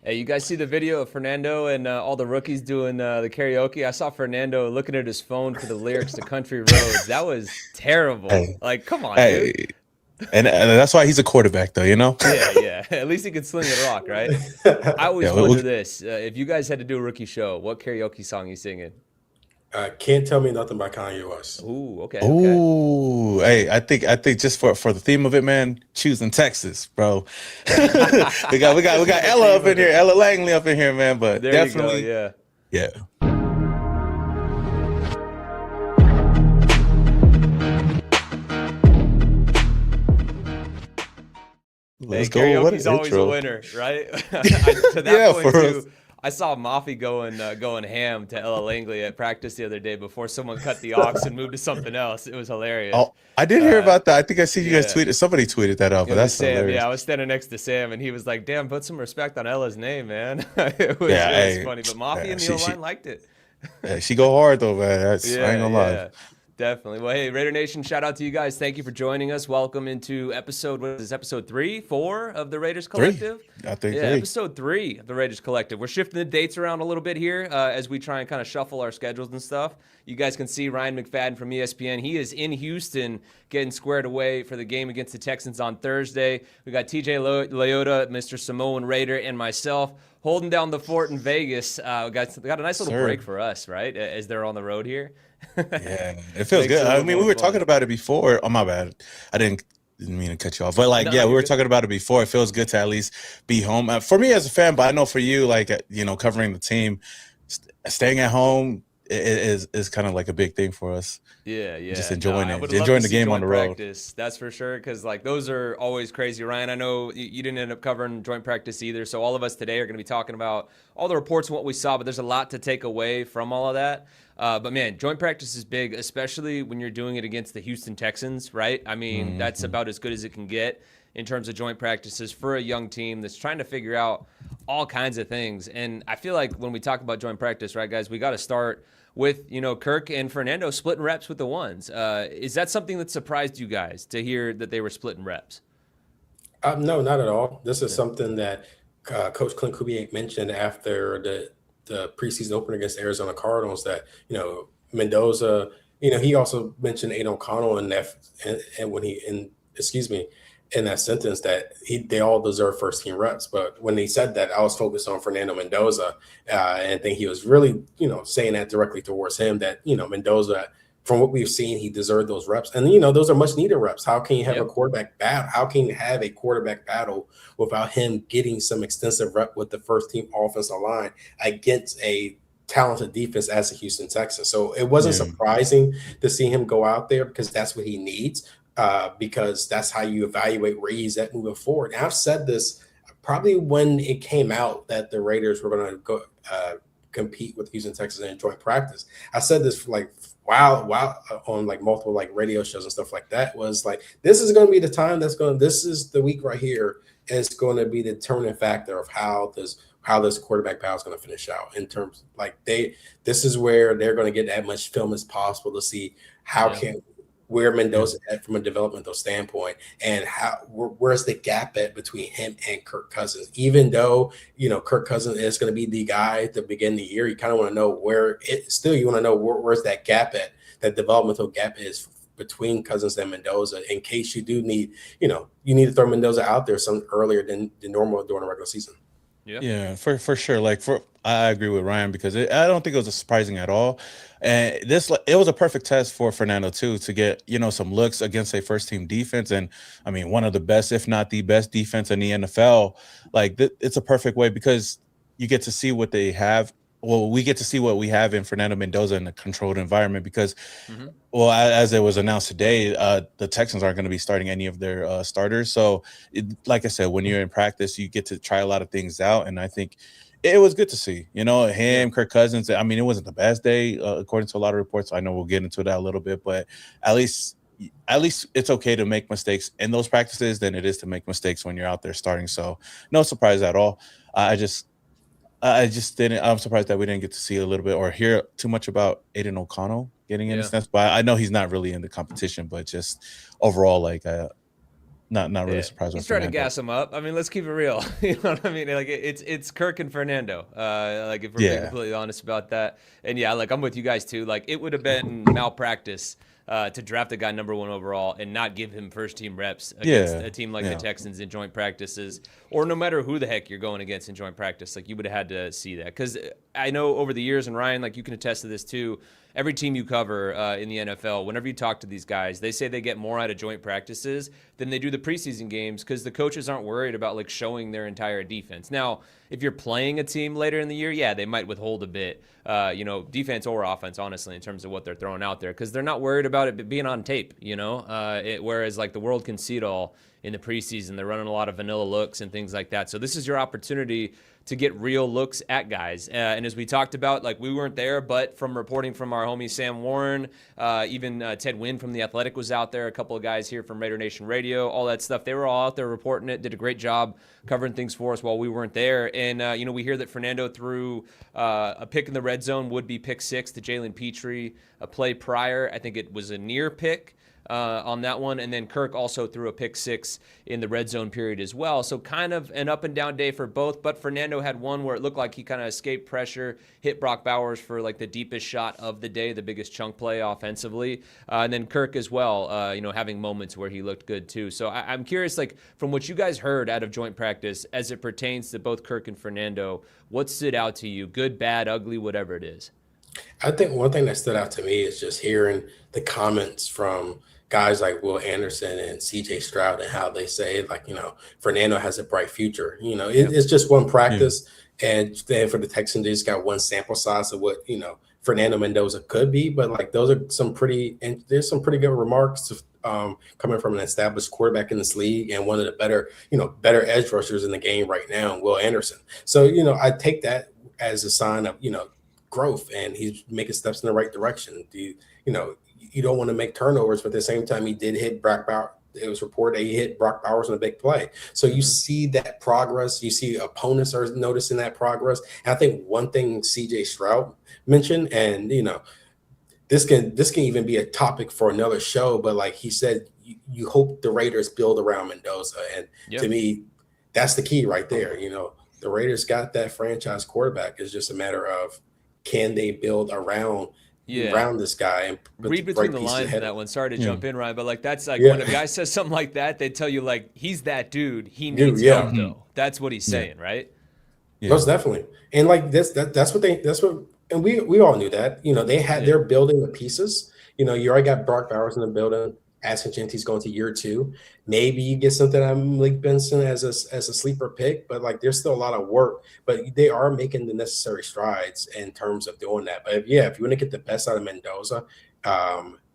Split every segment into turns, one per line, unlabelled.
Hey, you guys see the video of Fernando and all the rookies doing the karaoke? I saw Fernando looking at his phone for the lyrics to Country Roads. That was terrible.
Hey,
Like, come on,
hey,
dude.
and that's why he's a quarterback, though.
Yeah, yeah. At least he could sling the rock, right? I always
Yeah.
wonder this: if you guys had to do a rookie show, what karaoke song you singing?
Can't tell me nothing by Kanye West.
Ooh, okay, okay.
Ooh, hey, I think just for the theme of it, man, choosing Texas, bro. we got
The
Ella
theme
up in
of
here,
it.
Ella Langley up in here, man. But
There you go.
definitely,
Yeah.
yeah.
Hey,
Let's go. What
karaoke's
an
always a
intro.
winner, right? To that
Yeah,
point
for us.
too, I saw Mafi going ham to Ella Langley at practice the other day before someone cut the aux and moved to something else. It was hilarious.
Oh, I did hear
Uh,
about that. I think I see you guys
yeah,
tweeted. Somebody tweeted that out,
it
but
was
that's
Sam.
hilarious.
Yeah, I was standing next to Sam, and he was like, "Damn, put some respect on Ella's name, man." It was
Yeah,
it was
hey,
funny, but Mafi
yeah,
and the O line liked it.
she go hard though, man. I ain't
Yeah,
gonna lie.
yeah, definitely. Well, hey, Raider Nation, shout out to you guys. Thank you for joining us. Welcome into episode, what is this, episode 3, 4 of the Raiders
Three,
Collective?
I think
Yeah,
three.
episode 3 of the Raiders Collective. We're shifting the dates around a little bit here as we try and kind of shuffle our schedules and stuff. You guys can see Ryan McFadden from ESPN. He is in Houston getting squared away for the game against the Texans on Thursday. We got TJ Leota, Mr. SamoanRaider, and myself holding down the fort in Vegas. Got a nice little
Sir.
break for us, right, as they're on the road here.
Yeah, it feels
Makes it
good.
a
I
little
mean,
more
we were
fun.
talking about it before. Oh, my bad. I didn't mean to cut you off. But like,
No,
yeah, we
you're
were
good.
talking about it before. It feels good to at least be home. For me as a fan, but I know for you, like, covering the team, staying at home is kind of like a big thing for us.
Yeah,
Just
yeah. No,
enjoying
I
it,
would love to
enjoying the
see
game on
joint
the road.
practice. That's for sure. Because like those are always crazy, Ryan. I know you didn't end up covering joint practice either. So all of us today are going to be talking about all the reports and what we saw. But there's a lot to take away from all of that. But man, joint practice is big, especially when you're doing it against the Houston Texans, right? I mean, that's
Hmm.
about as good as it can get in terms of joint practices for a young team that's trying to figure out all kinds of things. And I feel like when we talk about joint practice, right, guys, we got to start with Kirk and Fernando splitting reps with the ones. Is that something that surprised you guys to hear that they were splitting reps?
No, not at all. This is
Yeah.
something that Coach Clint Kubiak mentioned after the preseason opener against Arizona Cardinals. That Mendoza. He also mentioned Aiden O'Connell in that, and when he in excuse me, in that sentence that they all deserve first team reps. But when he said that, I was focused on Fernando Mendoza, and I think he was really saying that directly towards him. That Mendoza, from what we've seen, he deserved those reps, and those are much needed reps. How can you have a
Yep.
quarterback battle? How can you have a quarterback battle without him getting some extensive rep with the first team offensive line against a talented defense as the Houston Texans? So it wasn't
Yeah.
surprising to see him go out there because that's what he needs. Because that's how you evaluate where he's at moving forward. And I've said this probably when it came out that the Raiders were going to go compete with Houston Texans in joint practice. I said this for like wow on like multiple like radio shows and stuff like that. Was like, this is going to be the time this is the week right here is going to be the determining factor of how this quarterback battle is going to finish out in terms like this is where they're going to get as much film as possible to see how
Yeah.
where
Yeah.
Mendoza at from a developmental standpoint, and where's the gap at between him and Kirk Cousins. Even though Kirk Cousins is going to be the guy to begin the year, you kind of want to know you want to know where's that gap at, that developmental gap is between Cousins and Mendoza, in case you do need you need to throw Mendoza out there some earlier than normal during the regular season.
Yeah.
Yeah, for sure. Like I agree with Ryan because I don't think it was surprising at all, and it was a perfect test for Fernando too to get some looks against a first team defense, and I mean one of the best, if not the best, defense in the NFL. Like it's a perfect way because you get to see what they have. Well, we get to see what we have in Fernando Mendoza in a controlled environment because,
Hmm.
well, as it was announced today, the Texans aren't going to be starting any of their starters. So, like I said, when you're in practice, you get to try a lot of things out, and I think it was good to see.
Yeah.
Him, Kirk Cousins. I mean, it wasn't the best day according to a lot of reports. I know we'll get into that a little bit, but at least. At least it's okay to make mistakes in those practices than it is to make mistakes when you're out there starting. So no surprise at all. I just didn't. I'm surprised that we didn't get to see a little bit or hear too much about Aiden O'Connell getting in a
Yeah.
sense. But I know he's not really in the competition. But just overall, like not really
Yeah,
surprised
he's
with
trying to
Fernando.
gas him up. I mean, let's keep it real. You know what I mean? Like it's Kirk and Fernando. Like if we're being completely honest about that. And yeah, like I'm with you guys too. Like it would have been malpractice to draft a guy number 1 overall and not give him first team reps against a team like the Texans in joint practices, or no matter who the heck you're going against in joint practice. Like you would have had to see that, because I know over the years, and Ryan, like you can attest to this too. Every team you cover in the NFL, whenever you talk to these guys, they say they get more out of joint practices than they do the preseason games, because the coaches aren't worried about like showing their entire defense. Now, if you're playing a team later in the year, yeah, they might withhold a bit, defense or offense, honestly, in terms of what they're throwing out there, because they're not worried about it being on tape, whereas like the world can see it all in the preseason. They're running a lot of vanilla looks and things like that. So this is your opportunity to get real looks at guys. And as we talked about, like we weren't there, but from reporting from our homie Sam Warren, even Ted Wynn from The Athletic was out there, a couple of guys here from Raider Nation Radio, all that stuff. They were all out there reporting it, did a great job covering things for us while we weren't there. And, we hear that Fernando threw a pick in the red zone, would be pick 6 to Jalen Petrie, a play prior. I think it was a near pick on that one. And then Kirk also threw a pick 6 in the red zone period as well. So kind of an up and down day for both. But Fernando had one where it looked like he kind of escaped pressure, hit Brock Bowers for like the deepest shot of the day, the biggest chunk play offensively. And then Kirk as well, having moments where he looked good too. So I'm curious, like from what you guys heard out of joint practice as it pertains to both Kirk and Fernando, what stood out to you? Good, bad, ugly, whatever it is.
I think one thing that stood out to me is just hearing the comments from guys like Will Anderson and CJ Stroud, and how they say, like, Fernando has a bright future. It's just one practice. And then for the Texans, they just got one sample size of what, Fernando Mendoza could be. But like, those are there's some pretty good remarks coming from an established quarterback in this league and one of the better edge rushers in the game right now, Will Anderson. So, I take that as a sign of, growth, and he's making steps in the right direction. You don't want to make turnovers, but at the same time, he did hit Brock Bowers. It was reported that he hit Brock Bowers on a big play. So you see that progress. You see opponents are noticing that progress. And I think one thing CJ Stroud mentioned, and this can even be a topic for another show, but like he said, you hope the Raiders build around Mendoza, and to me, that's the key right there. The Raiders got that franchise quarterback. It's just a matter of, can they build around this guy and
read between the lines in that one. Sorry to jump in, Ryan, but like that's like when a guy says something like that, they tell you like he's that dude. He needs help though. That's what he's saying, right?
Yeah. Most definitely. And like and we all knew that. They're building the pieces. You already got Brock Bowers in the building. Ashton Genty's going to year 2. Maybe you get something out of Malik Benson as a sleeper pick, but like there's still a lot of work. But they are making the necessary strides in terms of doing that. But if you want to get the best out of Mendoza,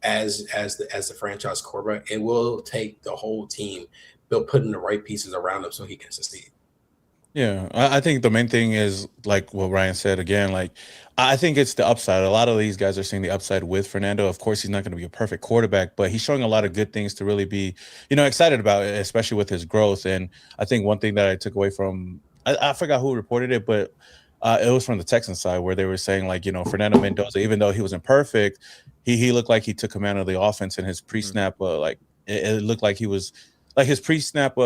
as the franchise quarterback, it will take the whole team putting the right pieces around him so he can succeed.
Yeah, I think the main thing is like what Ryan said again. Like, I think it's the upside. A lot of these guys are seeing the upside with Fernando. Of course, he's not going to be a perfect quarterback, but he's showing a lot of good things to really be, excited about, especially with his growth. And I think one thing that I took away from, I forgot who reported it, but it was from the Texans side, where they were saying like, Fernando Mendoza, even though he wasn't perfect, he looked like he took command of the offense in his pre-snap. It looked like he was like his pre-snap.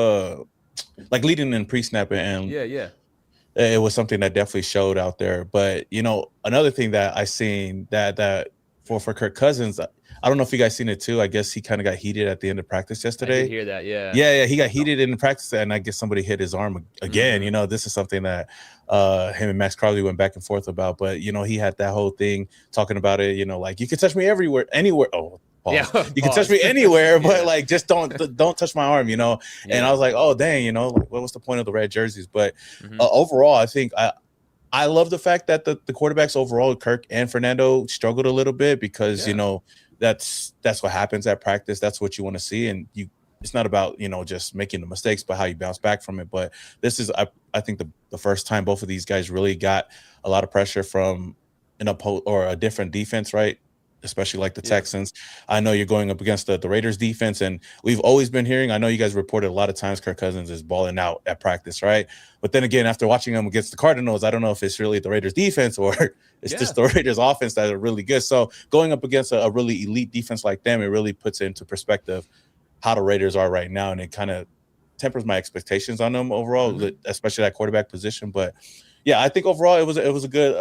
Like leading in pre-snap, and it was something that definitely showed out there. But another thing that I seen that for Kirk Cousins, I don't know if you guys seen it too. I guess he kind of got heated at the end of practice yesterday.
I did hear that,
yeah. He got heated in practice, and I guess somebody hit his arm again. This is something that him and Max Crosby went back and forth about. But he had that whole thing talking about it. Like, you can touch me anywhere. Oh. Pause. Yeah, you can touch me anywhere, but like just don't touch my arm, And I was like, oh dang, what was the point of the red jerseys? But overall, I think I love the fact that the quarterbacks overall, Kirk and Fernando, struggled a little bit because that's what happens at practice. That's what you want to see, and it's not about just making the mistakes, but how you bounce back from it. But this is I think the first time both of these guys really got a lot of pressure from a different defense, right? Especially like the Texans. I know you're going up against the Raiders defense, and we've always been hearing, I know you guys reported a lot of times Kirk Cousins is balling out at practice, right? But then again, after watching him against the Cardinals, I don't know if it's really the Raiders defense or it's just the Raiders offense that are really good. So going up against a really elite defense like them, it really puts it into perspective how the Raiders are right now, and it kind of tempers my expectations on them overall, especially that quarterback position. But yeah, I think overall it was a good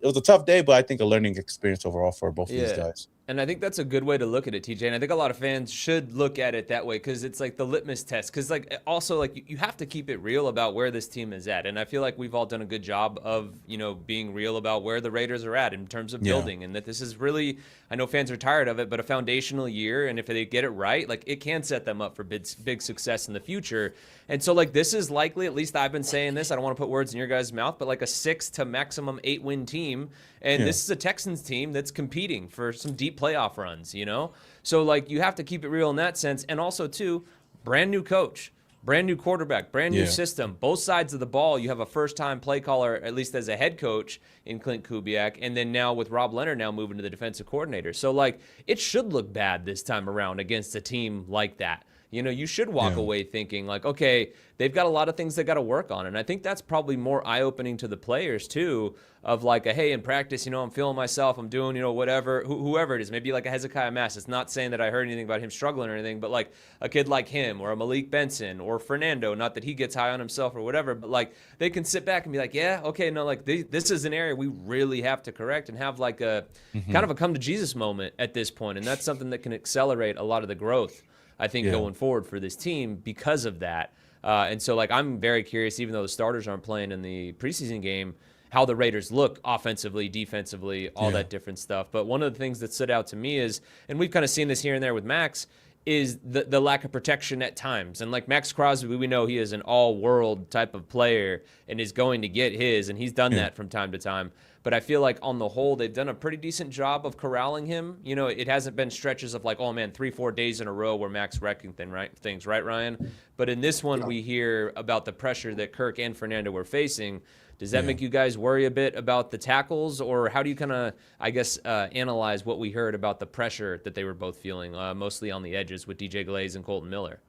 it was a tough day, but I think a learning experience overall for both of these guys.
And I think that's a good way to look at it, TJ. And I think a lot of fans should look at it that way because it's like the litmus test. Because like also like you have to keep it real about where this team is at. And I feel like we've all done a good job of, you know, being real about where the Raiders are at in terms of building. And that this is really, I know fans are tired of it, but a foundational year. And if they get it right, like it can set them up for big success in the future. And so like this is likely, at least I've been saying this, I don't want to put words in your guys' mouth, but like a 6 to maximum 8 win team. And this is a Texans team that's competing for some deep playoff runs, you know? So, like, you have to keep it real in that sense. And also, too, brand new coach, brand new quarterback, brand new system. Both sides of the ball, you have a first-time play caller, at least as a head coach, in Clint Kubiak. And then now with Rob Leonard now moving to the defensive coordinator. So, like, it should look bad this time around against a team like that. You know, you should walk away thinking like, okay, they've got a lot of things they got to work on. And I think that's probably more eye-opening to the players too, of like, hey, in practice, you know, I'm feeling myself, I'm doing, you know, whatever, whoever it is, maybe like a Hezekiah Mass. It's not saying that I heard anything about him struggling or anything, but like a kid like him or a Malik Benson or Fernando, not that he gets high on himself or whatever, but like they can sit back and be like, yeah, okay, no, like this is an area we really have to correct and have like a kind of a come to Jesus moment at this point. And that's something that can accelerate a lot of the growth, I think, going forward for this team because of that. And so, like, I'm very curious, even though the starters aren't playing in the preseason game, how the Raiders look offensively, defensively, all that different stuff. But one of the things that stood out to me is, and we've kind of seen this here and there with Max, is the lack of protection at times. And like Max Crosby, we know he is an all-world type of player and is going to get his, and he's done that from time to time. But I feel like on the whole, they've done a pretty decent job of corralling him. You know, it hasn't been stretches of like, oh man, 3-4 days in a row where Max wrecking things, right, Ryan? But in this one, we hear about the pressure that Kirk and Fernando were facing. Does that make you guys worry a bit about the tackles, or how do you kind of, I guess, analyze what we heard about the pressure that they were both feeling, mostly on the edges with DJ Glaze and Colton Miller?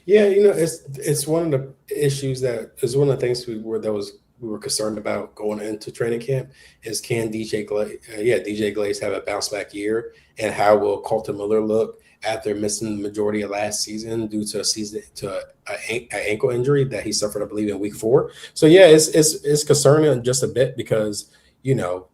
Yeah, you know, it's one of the issues that is one of the things we were concerned about going into training camp is can DJ Glaze have a bounce back year, and how will Colton Miller look after missing the majority of last season due to an ankle injury that he suffered, I believe, in week 4. So yeah, it's concerning just a bit because, you know,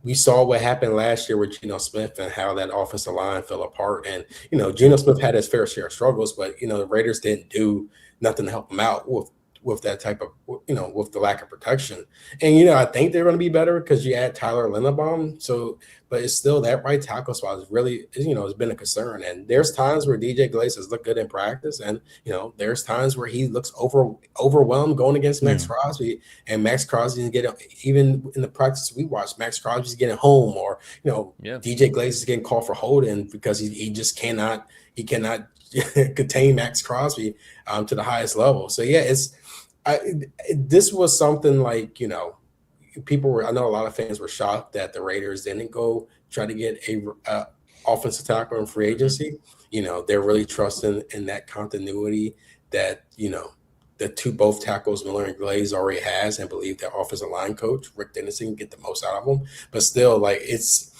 we saw what happened last year with Geno Smith and how that offensive line fell apart. And, you know, Geno Smith had his fair share of struggles, but, you know, the Raiders didn't do nothing to help him out with that type of, you know, with the lack of protection. And, you know, I think they're going to be better because you add Tyler Linderbaum. So, but it's still that right tackle spot is really, you know, it's been a concern. And there's times where DJ Glaze has looked good in practice. And, you know, there's times where he looks overwhelmed going against Max Crosby, and Max Crosby is getting, even in the practice we watched, Max Crosby's getting home, or, you know, DJ Glaze is getting called for holding because he just cannot contain Max Crosby to the highest level. So yeah, this was something like, you know, I know a lot of fans were shocked that the Raiders didn't go try to get a offensive tackle in free agency. You know, they're really trusting in that continuity that, you know, both tackles Miller and Glaze already has, and believe their offensive line coach Rick Dennison can get the most out of them. But still, like, it's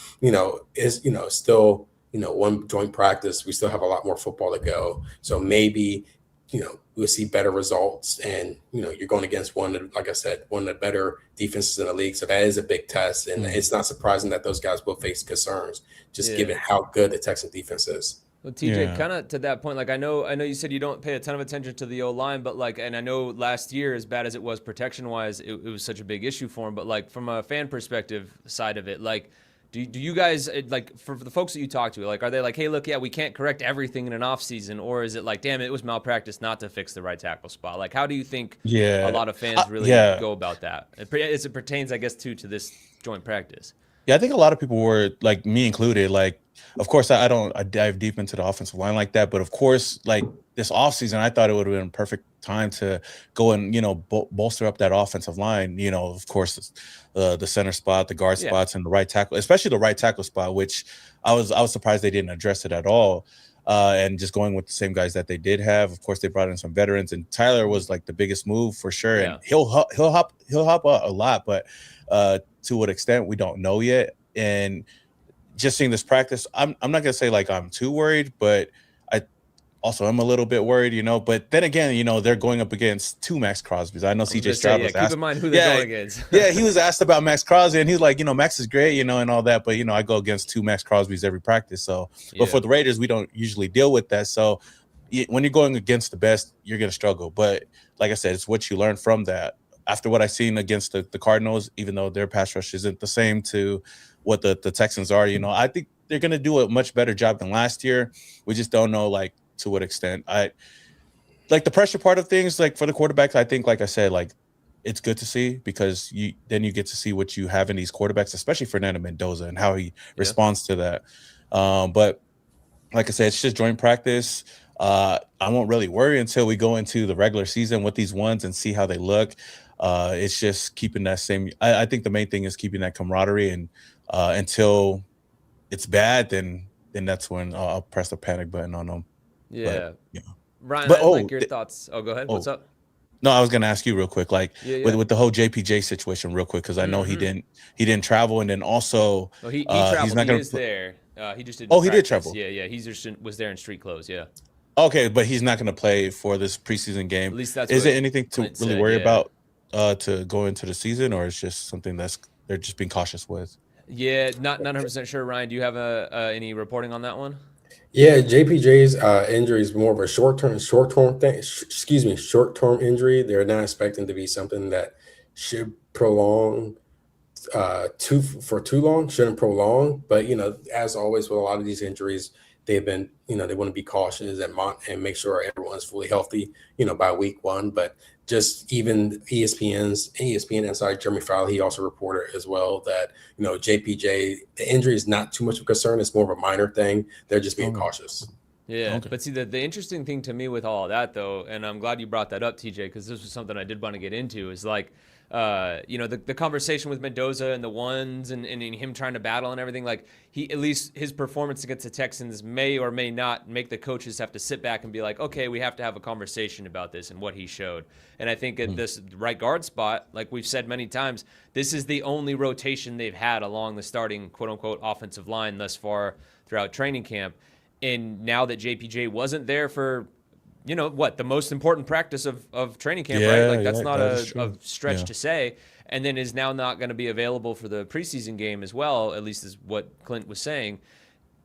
still, you know, one joint practice. We still have a lot more football to go. So maybe, you know, we'll see better results. And, you know, you're going against like I said, one of the better defenses in the league. So that is a big test. And it's not surprising that those guys will face concerns, just given how good the Texan defense is.
Well, TJ, kind of to that point, like I know you said you don't pay a ton of attention to the O-line, but like, and I know last year, as bad as it was protection-wise, it was such a big issue for him. But like from a fan perspective side of it, like, do you guys, like, for the folks that you talk to, like, are they like, hey, look, yeah, we can't correct everything in an offseason, or is it like, damn, it was malpractice not to fix the right tackle spot? Like, how do you think a lot of fans really go about that? As it pertains, I guess, to this joint practice.
Yeah, I think a lot of people were, like me included, like, of course, I dive deep into the offensive line like that. But of course, like this offseason, I thought it would have been a perfect time to go and, you know, bolster up that offensive line. You know, of course, the center spot, the guard spots, and the right tackle, especially the right tackle spot, which I was surprised they didn't address it at all. And just going with the same guys that they did have. Of course, they brought in some veterans, and Tyler was like the biggest move for sure. And he'll hop a lot, but to what extent we don't know yet. And just seeing this practice, I'm not gonna say like I'm too worried, but also I'm a little bit worried, but then again, they're going up against two Max Crosbys. I know CJ Stroud was asked.
Keep in mind who they're going against.
Yeah, he was asked about Max Crosby, and he's like, Max is great, and all that, but I go against two Max Crosbys every practice. So, but for the Raiders, we don't usually deal with that. So when you're going against the best, you're going to struggle. But like I said, it's what you learn from that. After what I've seen against the Cardinals, even though their pass rush isn't the same to what the Texans are, I think they're going to do a much better job than last year. We just don't know, like, to what extent. I like the pressure part of things, like for the quarterbacks. I think, like I said, like it's good to see because you get to see what you have in these quarterbacks, especially Fernando Mendoza and how he responds to that. But like I said, it's just joint practice. I won't really worry until we go into the regular season with these ones and see how they look. It's just keeping that same. I think the main thing is keeping that camaraderie, and until it's bad, then that's when I'll press the panic button on them.
Yeah.
But,
Ryan, I'd like your thoughts. Oh, go ahead. What's up?
No, I was gonna ask you real quick, like with the whole JPJ situation, real quick, because I know he didn't travel, and then also
he traveled. He's not gonna there. He just didn't.
He did travel.
Yeah. He just was there in street clothes. Yeah.
Okay, but he's not gonna play for this preseason game.
At least that's.
Is it anything to really worry about to go into the season, or is just something they're just being cautious with?
Yeah, not 100% sure. Ryan, do you have any reporting on that one?
Yeah, JPJ's injury is more of a short-term thing. Short-term injury. They're not expecting to be something that should prolong for too long. Shouldn't prolong, but as always with a lot of these injuries, they've been they want to be cautious and make sure everyone's fully healthy. By week 1, but. Just even ESPN inside Jeremy Fowler, he also reported as well that JPJ, the injury is not too much of a concern. It's more of a minor thing. They're just being cautious.
Yeah, okay. But see, the interesting thing to me with all of that, though, and I'm glad you brought that up, TJ, because this was something I did want to get into, is like, the conversation with Mendoza and the ones and him trying to battle and everything. Like, at least his performance against the Texans may or may not make the coaches have to sit back and be like, okay, we have to have a conversation about this and what he showed. And I think at this right guard spot, like we've said many times, this is the only rotation they've had along the starting quote unquote offensive line thus far throughout training camp. And now that JPJ wasn't there for, the most important practice of training camp, right? Like that's not a stretch to say. And then is now not going to be available for the preseason game as well, at least is what Clint was saying.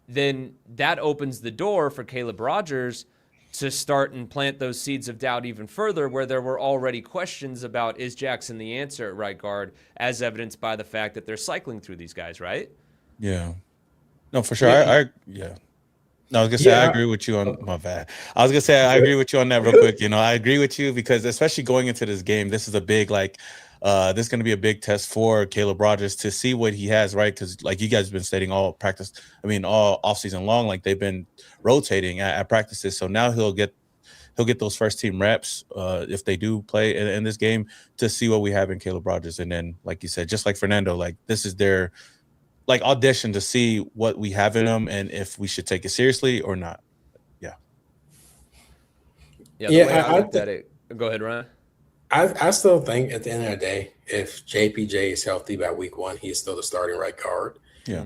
Then that opens the door for Caleb Rogers to start and plant those seeds of doubt even further, where there were already questions about, is Jackson the answer at right guard, as evidenced by the fact that they're cycling through these guys, right?
Yeah. No, for sure. No, I was gonna say I agree with you on my bad. I was gonna say I agree with you on that real quick. I agree with you because especially going into this game, this is a big this is gonna be a big test for Caleb Rogers to see what he has, right? Because like you guys have been stating all offseason long, like they've been rotating at practices. So now he'll get those first team reps if they do play in this game to see what we have in Caleb Rogers. And then, like you said, just like Fernando, like this is their audition to see what we have in them and if we should take it seriously or not. Yeah.
Yeah. I looked at it. Go ahead, Ryan.
I still think at the end of the day, if JPJ is healthy by week 1, he's still the starting right guard.
Yeah.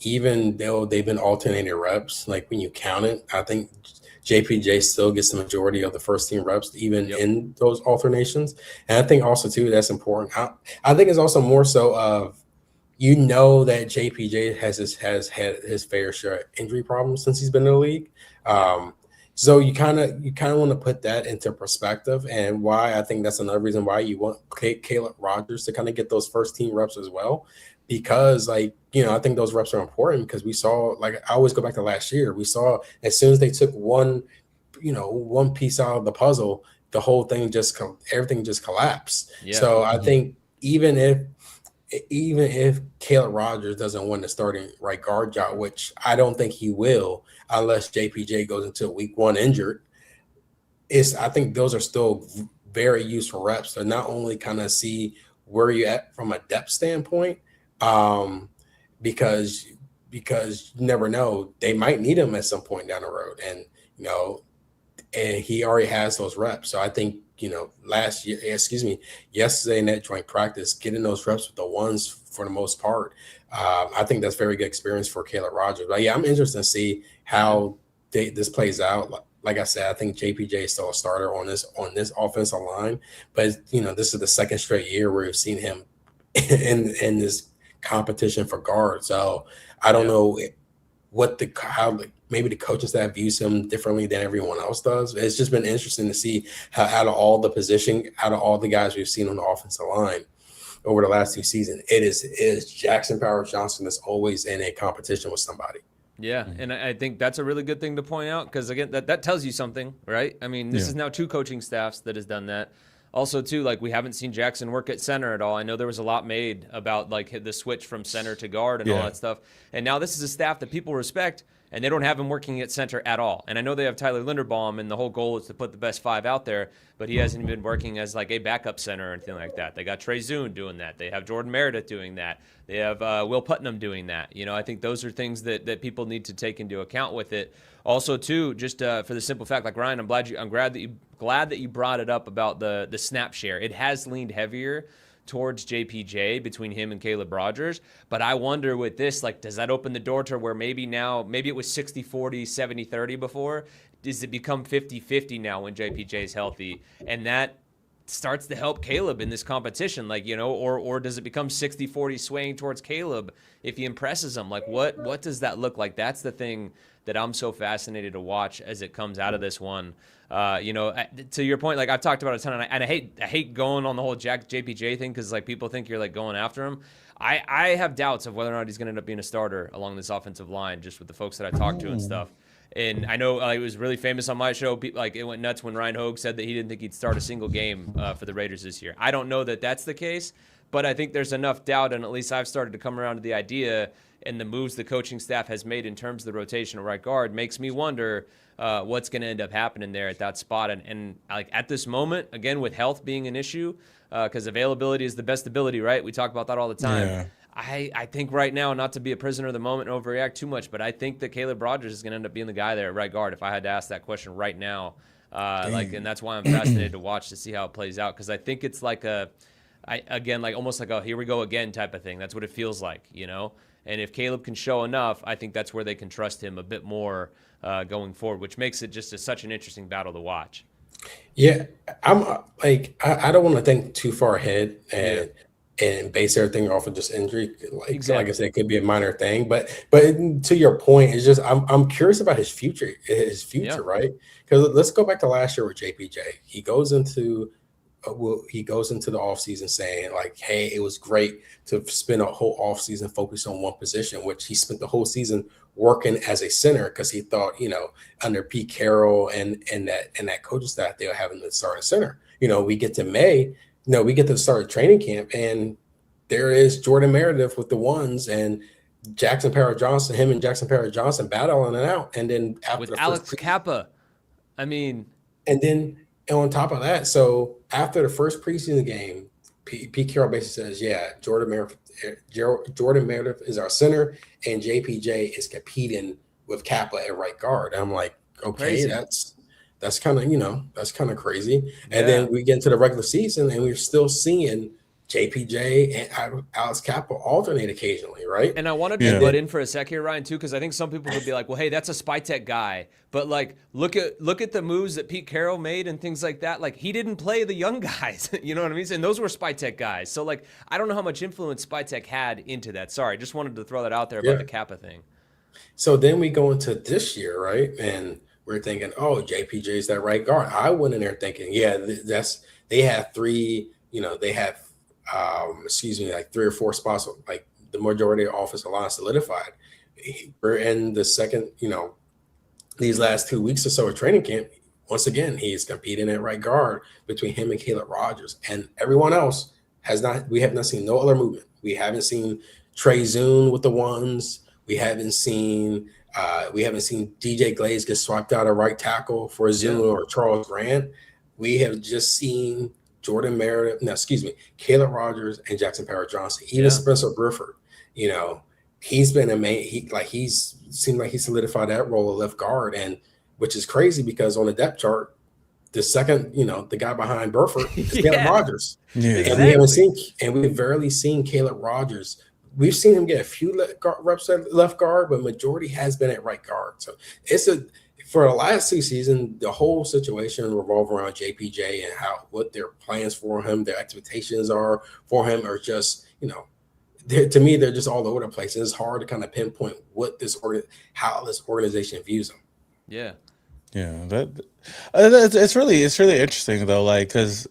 Even though they've been alternating reps, like when you count it, I think JPJ still gets the majority of the first team reps, even in those alternations. And I think also too, that's important. I think it's also more so of, that JPJ has had his fair share of injury problems since he's been in the league. So you kind of want to put that into perspective, and why I think that's another reason why you want Caleb Rogers to kind of get those first team reps as well, because I think those reps are important because we saw, like I always go back to last year, we saw as soon as they took one piece out of the puzzle, the whole thing everything just collapsed. Yeah. So I think even if Caleb Rogers doesn't win the starting right guard job, which I don't think he will, unless JPJ goes into week 1 injured, I think those are still very useful reps to not only kind of see where you're at from a depth standpoint, because you never know, they might need him at some point down the road, and he already has those reps. So I think yesterday in that joint practice, getting those reps with the ones for the most part, I think that's very good experience for Caleb Rogers. But yeah, I'm interested to see how this plays out. like I said, I think JPJ is still a starter on this offensive line. But this is the second straight year where we've seen him in this competition for guard. So I don't know maybe the coaching staff views him differently than everyone else does. It's just been interesting to see how out of all the guys we've seen on the offensive line over the last 2 seasons, it is Jackson Powers-Johnson that's always in a competition with somebody.
Yeah, and I think that's a really good thing to point out because, again, that tells you something, right? I mean, this is now 2 coaching staffs that has done that. Also, too, like, we haven't seen Jackson work at center at all. I know there was a lot made about, like, the switch from center to guard and all that stuff. And now this is a staff that people respect, and they don't have him working at center at all. And I know they have Tyler Linderbaum, and the whole goal is to put the best 5 out there, but he hasn't been working as, like, a backup center or anything like that. They got Trey Zune doing that. They have Jordan Meredith doing that. They have Will Putnam doing that. I think those are things that people need to take into account with it. Also, too, just for the simple fact, like Ryan, I'm glad that you brought it up about the snap share. It has leaned heavier towards JPJ between him and Caleb Rogers. But I wonder with this, like, does that open the door to where maybe it was 60-40, 70-30 before? Does it become 50-50 now when JPJ is healthy? And that starts to help Caleb in this competition, or does it become 60-40 swaying towards Caleb if he impresses him? Like, what does that look like? That's the thing that I'm so fascinated to watch as it comes out of this one. To your point, like I've talked about it a ton, and I hate going on the whole JPJ thing because like people think you're like going after him. I have doubts of whether or not he's going to end up being a starter along this offensive line, just with the folks that I talked to and stuff. And I know it was really famous on my show. It went nuts when Ryan Hogue said that he didn't think he'd start a single game for the Raiders this year. I don't know that that's the case, but I think there's enough doubt, and at least I've started to come around to the idea, and the moves the coaching staff has made in terms of the rotation of right guard makes me wonder what's going to end up happening there at that spot. And like at this moment, again, with health being an issue, because availability is the best ability, right? We talk about that all the time.
Yeah.
I think right now, not to be a prisoner of the moment and overreact too much, but I think that Caleb Rogers is going to end up being the guy there at right guard if I had to ask that question right now. And that's why I'm fascinated to watch to see how it plays out, because I think it's like almost like a here we go again type of thing. That's what it feels like, And if Caleb can show enough, I think that's where they can trust him a bit more going forward, which makes it just such an interesting battle to watch.
Yeah, I'm like I don't want to think too far ahead and base everything off of just injury.
Exactly.
Like I said, it could be a minor thing, but to your point, it's just I'm curious about his future, right? Because let's go back to last year with JPJ. He goes into the offseason saying like, hey, it was great to spend a whole offseason focused on one position, which he spent the whole season working as a center because he thought, under Pete Carroll and that coaching staff, they were having to start a center. We get to May, we get to start training camp, and there is Jordan Meredith with the ones and Jackson Powers-Johnson, him and Jackson Powers-Johnson battling it out. And then after
with Alex Kappa, and
then on top of that, so after the first preseason game, Pete Carroll basically says, yeah, Jordan Meredith is our center, and JPJ is competing with Kappa at right guard. And I'm like, okay,
crazy.
that's kind of crazy. And then we get into the regular season, and we're still seeing JPJ and Alex Kappa alternate occasionally, right?
And I wanted to butt in for a sec here, Ryan, too, because I think some people would be like, well, hey, that's a spy tech guy. But like, look at the moves that Pete Carroll made and things like that. Like, he didn't play the young guys. You know what I mean? And those were spy tech guys. So like, I don't know how much influence spy tech had into that. Sorry, just wanted to throw that out there about the Kappa thing.
So then we go into this year, right? And we're thinking, oh, JPJ is that right guard. I went in there thinking, they have three, like 3 or 4 spots, like the majority of offensive line solidified. We're in the second, these last 2 weeks or so of training camp. Once again, he's competing at right guard between him and Caleb Rogers, and everyone else we have not seen no other movement. We haven't seen Trey Zune with the ones. We haven't seen DJ Glaze get swapped out of right tackle for Zune or Charles Grant. We have just seen Caleb Rogers and Jackson Powers-Johnson, even Spencer Burford. He's been he's seemed like he solidified that role of left guard, and which is crazy because on the depth chart, the second, the guy behind Burford is Caleb Rogers. Yeah. And we've rarely seen Caleb Rogers. We've seen him get a few reps at left guard, but majority has been at right guard. So for the last 2 seasons, the whole situation revolved around JPJ and what their plans for him, their expectations are for him, are just, to me, they're just all over the place. And it's hard to kind of pinpoint how this organization views him.
Yeah.
Yeah, it's really interesting though, like, because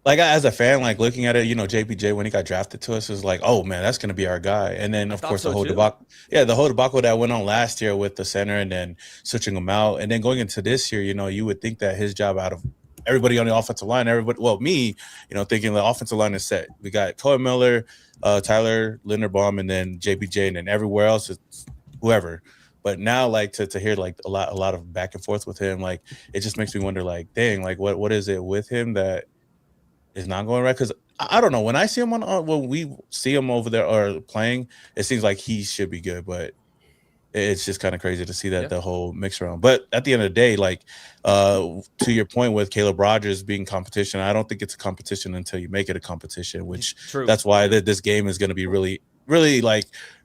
like as a fan, like looking at it, JPJ when he got drafted to us is like, oh man, that's gonna be our guy. And then of course the whole debacle that went on last year with the center and then switching him out, and then going into this year, you would think that his job out of everybody on the offensive line, me, thinking the offensive line is set. We got Coy Miller, Tyler Linderbaum, and then JPJ, and then everywhere else is whoever. But now, like to hear like a lot of back and forth with him, like it just makes me wonder, like, dang, like what is it with him that is not going right? Because I don't know, when I see him when we see him over there or playing, it seems like he should be good, but it's just kind of crazy to see that the whole mix around. But at the end of the day, like to your point with Caleb Rogers being competition, I don't think it's a competition until you make it a competition, which that's why this game is going to be really, really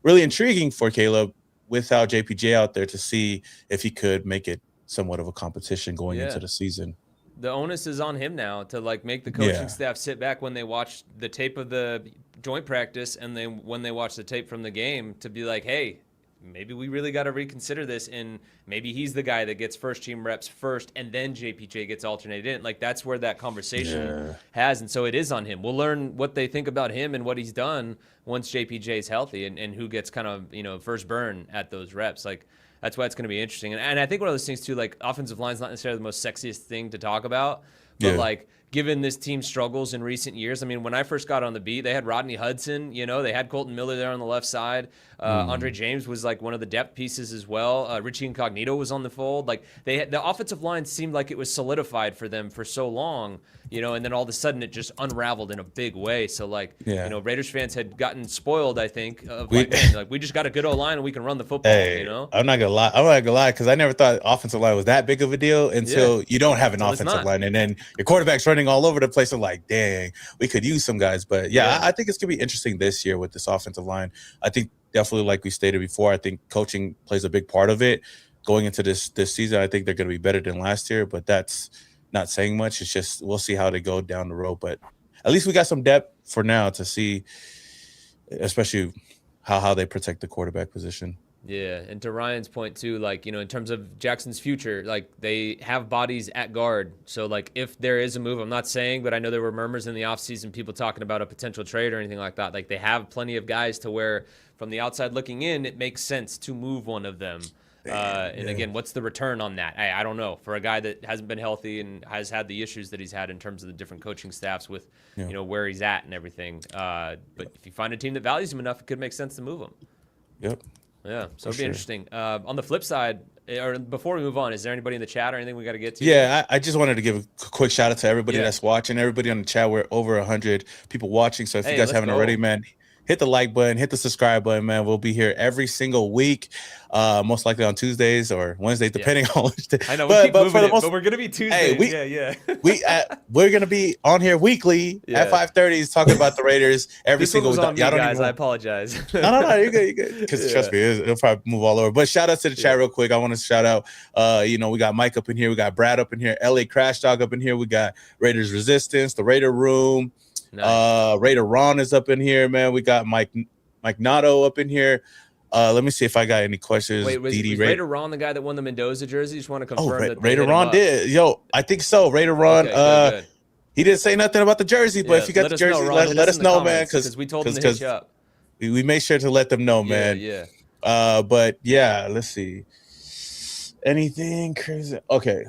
really intriguing for Caleb without JPJ out there to see if he could make it somewhat of a competition going into the season.
The onus is on him now to like make the coaching staff sit back when they watch the tape of the joint practice and when they watch the tape from the game to be like, hey, maybe we really got to reconsider this, and maybe he's the guy that gets first team reps first and then JPJ gets alternated in. Like that's where that conversation has, and so it is on him. We'll learn what they think about him and what he's done once JPJ is healthy and who gets kind of first burn at those reps. Like that's why it's going to be interesting. And I think one of those things too, like offensive line's not necessarily the most sexiest thing to talk about, but like given this team's struggles in recent years, I mean, when I first got on the beat, they had Rodney Hudson, they had Colton Miller there on the left side. Andre James was like one of the depth pieces as well. Richie Incognito was on the fold. Like the offensive line seemed like it was solidified for them for so long, and then all of a sudden it just unraveled in a big way. So like, Raiders fans had gotten spoiled, I think, of we just got a good O-line and we can run the football,
I'm not gonna lie, because I never thought offensive line was that big of a deal until you don't have an offensive line, and then your quarterback's running all over the place. I'm like, dang, we could use some guys. But I think it's gonna be interesting this year with this offensive line. I think definitely, like we stated before, I think coaching plays a big part of it. Going into this season, I think they're going to be better than last year, but that's not saying much. It's just we'll see how they go down the road. But at least we got some depth for now to see, especially how they protect the quarterback position.
Yeah, and to Ryan's point too, like, in terms of Jackson's future, like they have bodies at guard. So like if there is a move, I'm not saying, but I know there were murmurs in the offseason, people talking about a potential trade or anything like that. Like they have plenty of guys to where from the outside looking in, it makes sense to move one of them. And again, what's the return on that? I don't know. For a guy that hasn't been healthy and has had the issues that he's had in terms of the different coaching staffs with, where he's at and everything. But if you find a team that values him enough, it could make sense to move him.
Yep.
Yeah, so it'll be interesting. On the flip side, or before we move on, is there anybody in the chat or anything we got to get to?
Yeah, I just wanted to give a quick shout out to everybody that's watching, everybody on the chat. We're over 100 people watching. So if you guys haven't already, man, hit the like button, hit the subscribe button, man. We'll be here every single week, most likely on Tuesdays or Wednesdays, depending on which day.
I know, but we're going to be Tuesdays.
We're going to be on here weekly at 5:30 talking about the Raiders every single week.
Guys, I apologize.
No, you're good. Because trust me, it'll probably move all over. But shout out to the chat real quick. I want to shout out, we got Mike up in here. We got Brad up in here. LA Crash Dog up in here. We got Raiders Resistance, the Raider Room. Nice. Raider Ron is up in here, man. We got Mike Nato up in here. Let me see if I got any questions.
Wait, was Raider Ron the guy that won the Mendoza jersey? Just want to confirm that
Raider Ron did. Yo, I think so. Raider Ron. Good. He didn't say nothing about the jersey, but if you got the jersey, let us know, man. Because
we told him to hit you up.
We made sure to let them know, man. But yeah, let's see. Anything crazy? Okay.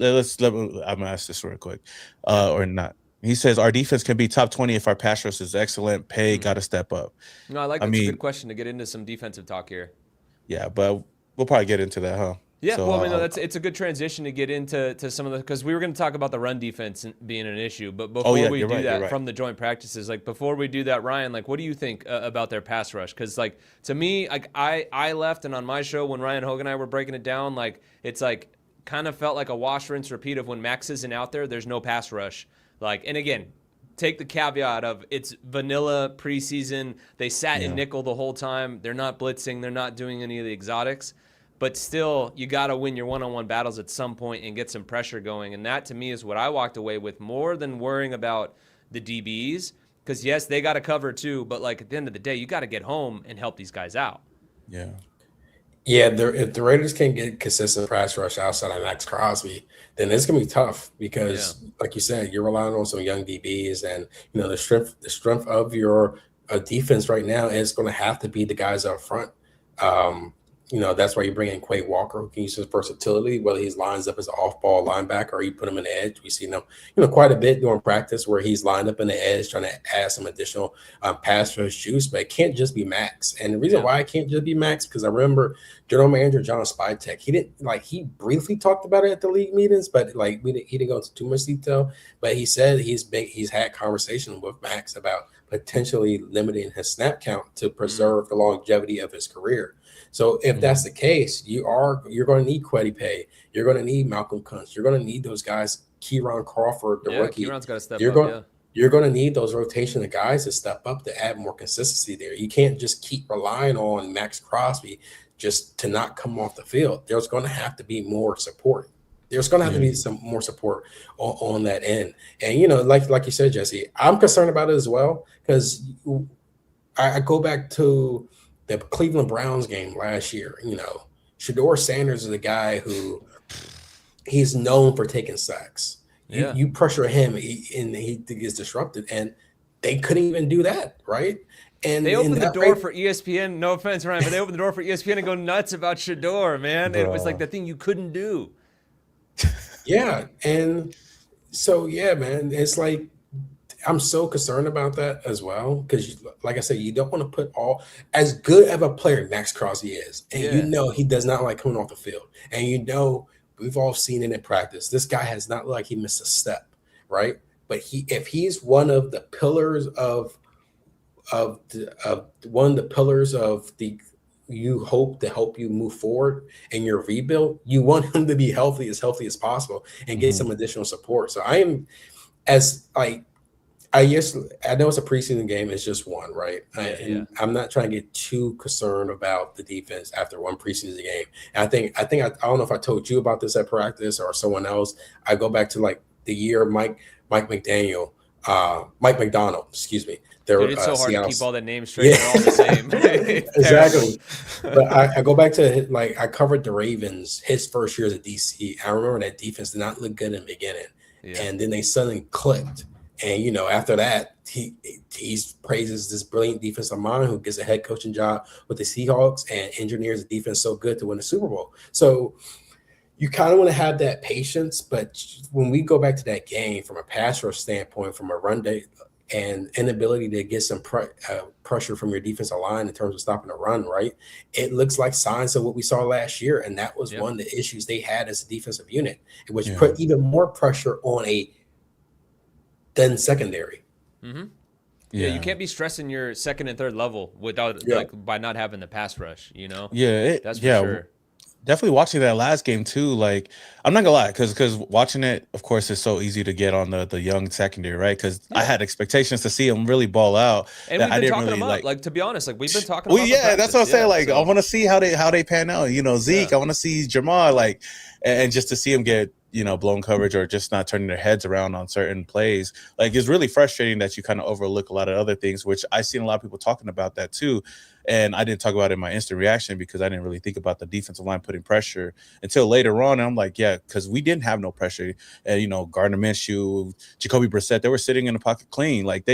I'm gonna ask this real quick, or not. He says our defense can be top 20 if our pass rush is excellent. Pay got to step up.
No, I like that's a good question to get into some defensive talk here.
Yeah, but we'll probably get into that, huh?
Yeah, so, well, it's a good transition to get into some of the, because we were going to talk about the run defense being an issue, but before we do that from the joint practices, like before we do that, Ryan, like what do you think about their pass rush? Because like to me, like I left, and on my show when Ryan Hogan and I were breaking it down, like it's like kind of felt like a wash, rinse, repeat of when Max isn't out there, there's no pass rush. Like, and again, take the caveat of it's vanilla preseason. They sat in nickel the whole time. They're not blitzing. They're not doing any of the exotics. But still, you got to win your one-on-one battles at some point and get some pressure going. And that, to me, is what I walked away with more than worrying about the DBs. Because, yes, they got to cover too. But, like, at the end of the day, you got to get home and help these guys out.
Yeah.
Yeah, if the Raiders can't get consistent pass rush outside of Max Crosby, then it's gonna be tough because, like you said, you're relying on some young DBs, and the strength of your defense right now is going to have to be the guys up front. That's why you bring in Quay Walker, who can use his versatility, whether he's lines up as an off-ball linebacker or you put him in the edge. We've seen him, quite a bit during practice where he's lined up in the edge trying to add some additional pass rush juice, but it can't just be Max. And the reason why it can't just be Max, because I remember General Manager John Spytek, he briefly talked about it at the league meetings, but he didn't go into too much detail. But he said he's had conversation with Max about potentially limiting his snap count to preserve the longevity of his career. So if that's the case, you're going to need Kwity Paye. You're going to need Malcolm Kuntz. You're going to need those guys, Kieran Crawford, the rookie.
Kieran's got to step
up. You're going to need those rotation of guys to step up to add more consistency there. You can't just keep relying on Max Crosby just to not come off the field. There's going to have to be more support. There's going to have to be some more support on that end. And, like you said, Jesse, I'm concerned about it as well because I go back to the Cleveland Browns game last year. Shedeur Sanders is a guy who he's known for taking sacks. You pressure him and he gets disrupted, and they couldn't even do that, right? And
they opened the door for ESPN. No offense, Ryan, but they opened the door for ESPN to go nuts about Shedeur, man. It was like the thing you couldn't do.
Yeah, and so man, it's like I'm so concerned about that as well because, like I said, you don't want to put all as good of a player Max Crosby is, and he does not like coming off the field, and we've all seen it in practice. This guy has not like he missed a step, right? But if he's one of the pillars of you hope to help you move forward in your rebuild, you want him to be healthy as possible and get some additional support. So I am I know it's a preseason game. It's just one, right? I'm not trying to get too concerned about the defense after one preseason game. And I don't know if I told you about this at practice or someone else. I go back to like the year Mike McDonald, excuse me.
Dude, it's so hard to keep all the names straight. They're all the same.
Exactly. But I go back to I covered the Ravens his first year as a DC. I remember that defense did not look good in the beginning, and then they suddenly clicked. And after that, he praises this brilliant defensive mind who gets a head coaching job with the Seahawks and engineers the defense so good to win the Super Bowl. So you kind of want to have that patience, but when we go back to that game from a pass rush standpoint, from a run day and inability to get some pressure from your defensive line in terms of stopping the run, right? It looks like signs of what we saw last year, and that was one of the issues they had as a defensive unit, which put even more pressure on than secondary.
Mm-hmm. You can't be stressing your second and third level without by not having the pass rush. That's for sure.
Definitely watching that last game too. Like, I'm not gonna lie, because watching it, of course, it's so easy to get on the young secondary, right? Because I had expectations to see them really ball out.
And we've been talking them up. Like, to be honest, like we've been talking.
Well, that's what I'm saying. Like, I want to see how they pan out. Zeke. I want to see Jamal. Like, and just to see him get blown coverage or just not turning their heads around on certain plays. Like, it's really frustrating that you kind of overlook a lot of other things, which I've seen a lot of people talking about that too. And I didn't talk about it in my instant reaction because I didn't really think about the defensive line putting pressure until later on. And I'm like, because we didn't have no pressure. And, Gardner Minshew, Jacoby Brissett, they were sitting in the pocket clean. Like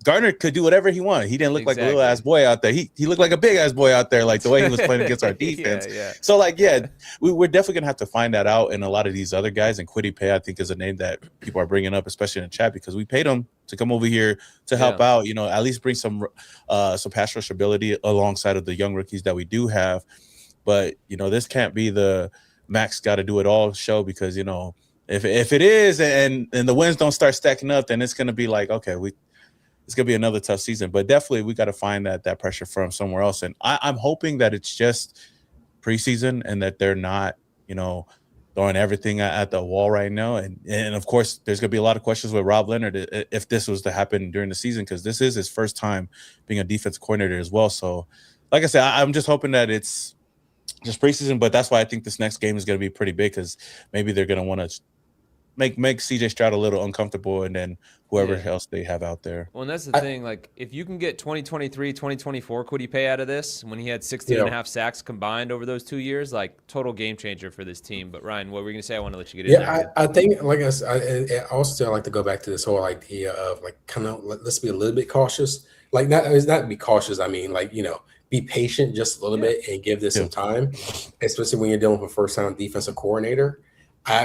Gardner could do whatever he wanted. He didn't look like a little ass boy out there. He looked like a big ass boy out there, like the way he was playing against our defense. So we're definitely gonna have to find that out in a lot of these other guys. And Kwity Paye, I think, is a name that people are bringing up, especially in the chat, because we paid him to come over here to help out. At least bring some pass rush ability alongside of the young rookies that we do have. But this can't be the Max got to do it all show, because if it is and the wins don't start stacking up, then it's gonna be like, okay, it's going to be another tough season. But definitely we got to find that pressure from somewhere else. And I'm hoping that it's just preseason and that they're not, throwing everything at the wall right now. And of course, there's going to be a lot of questions with Rob Leonard if this was to happen during the season, because this is his first time being a defense coordinator as well. So, like I said, I'm just hoping that it's just preseason, but that's why I think this next game is going to be pretty big, because maybe they're going to want to make CJ Stroud a little uncomfortable, and then whoever else they have out there.
Well, and that's the thing. Like, if you can get 2023, 2024 Kwity Paye out of this, when he had 16 and a half sacks combined over those 2 years, like, total game changer for this team. But, Ryan, what were you going to say? I want to let you get in there.
I think, like I said, I also like to go back to this whole idea of, like, kind of, let's be a little bit cautious. Like, not be cautious. I mean, like, be patient just a little bit and give this some time, especially when you're dealing with a first-time defensive coordinator.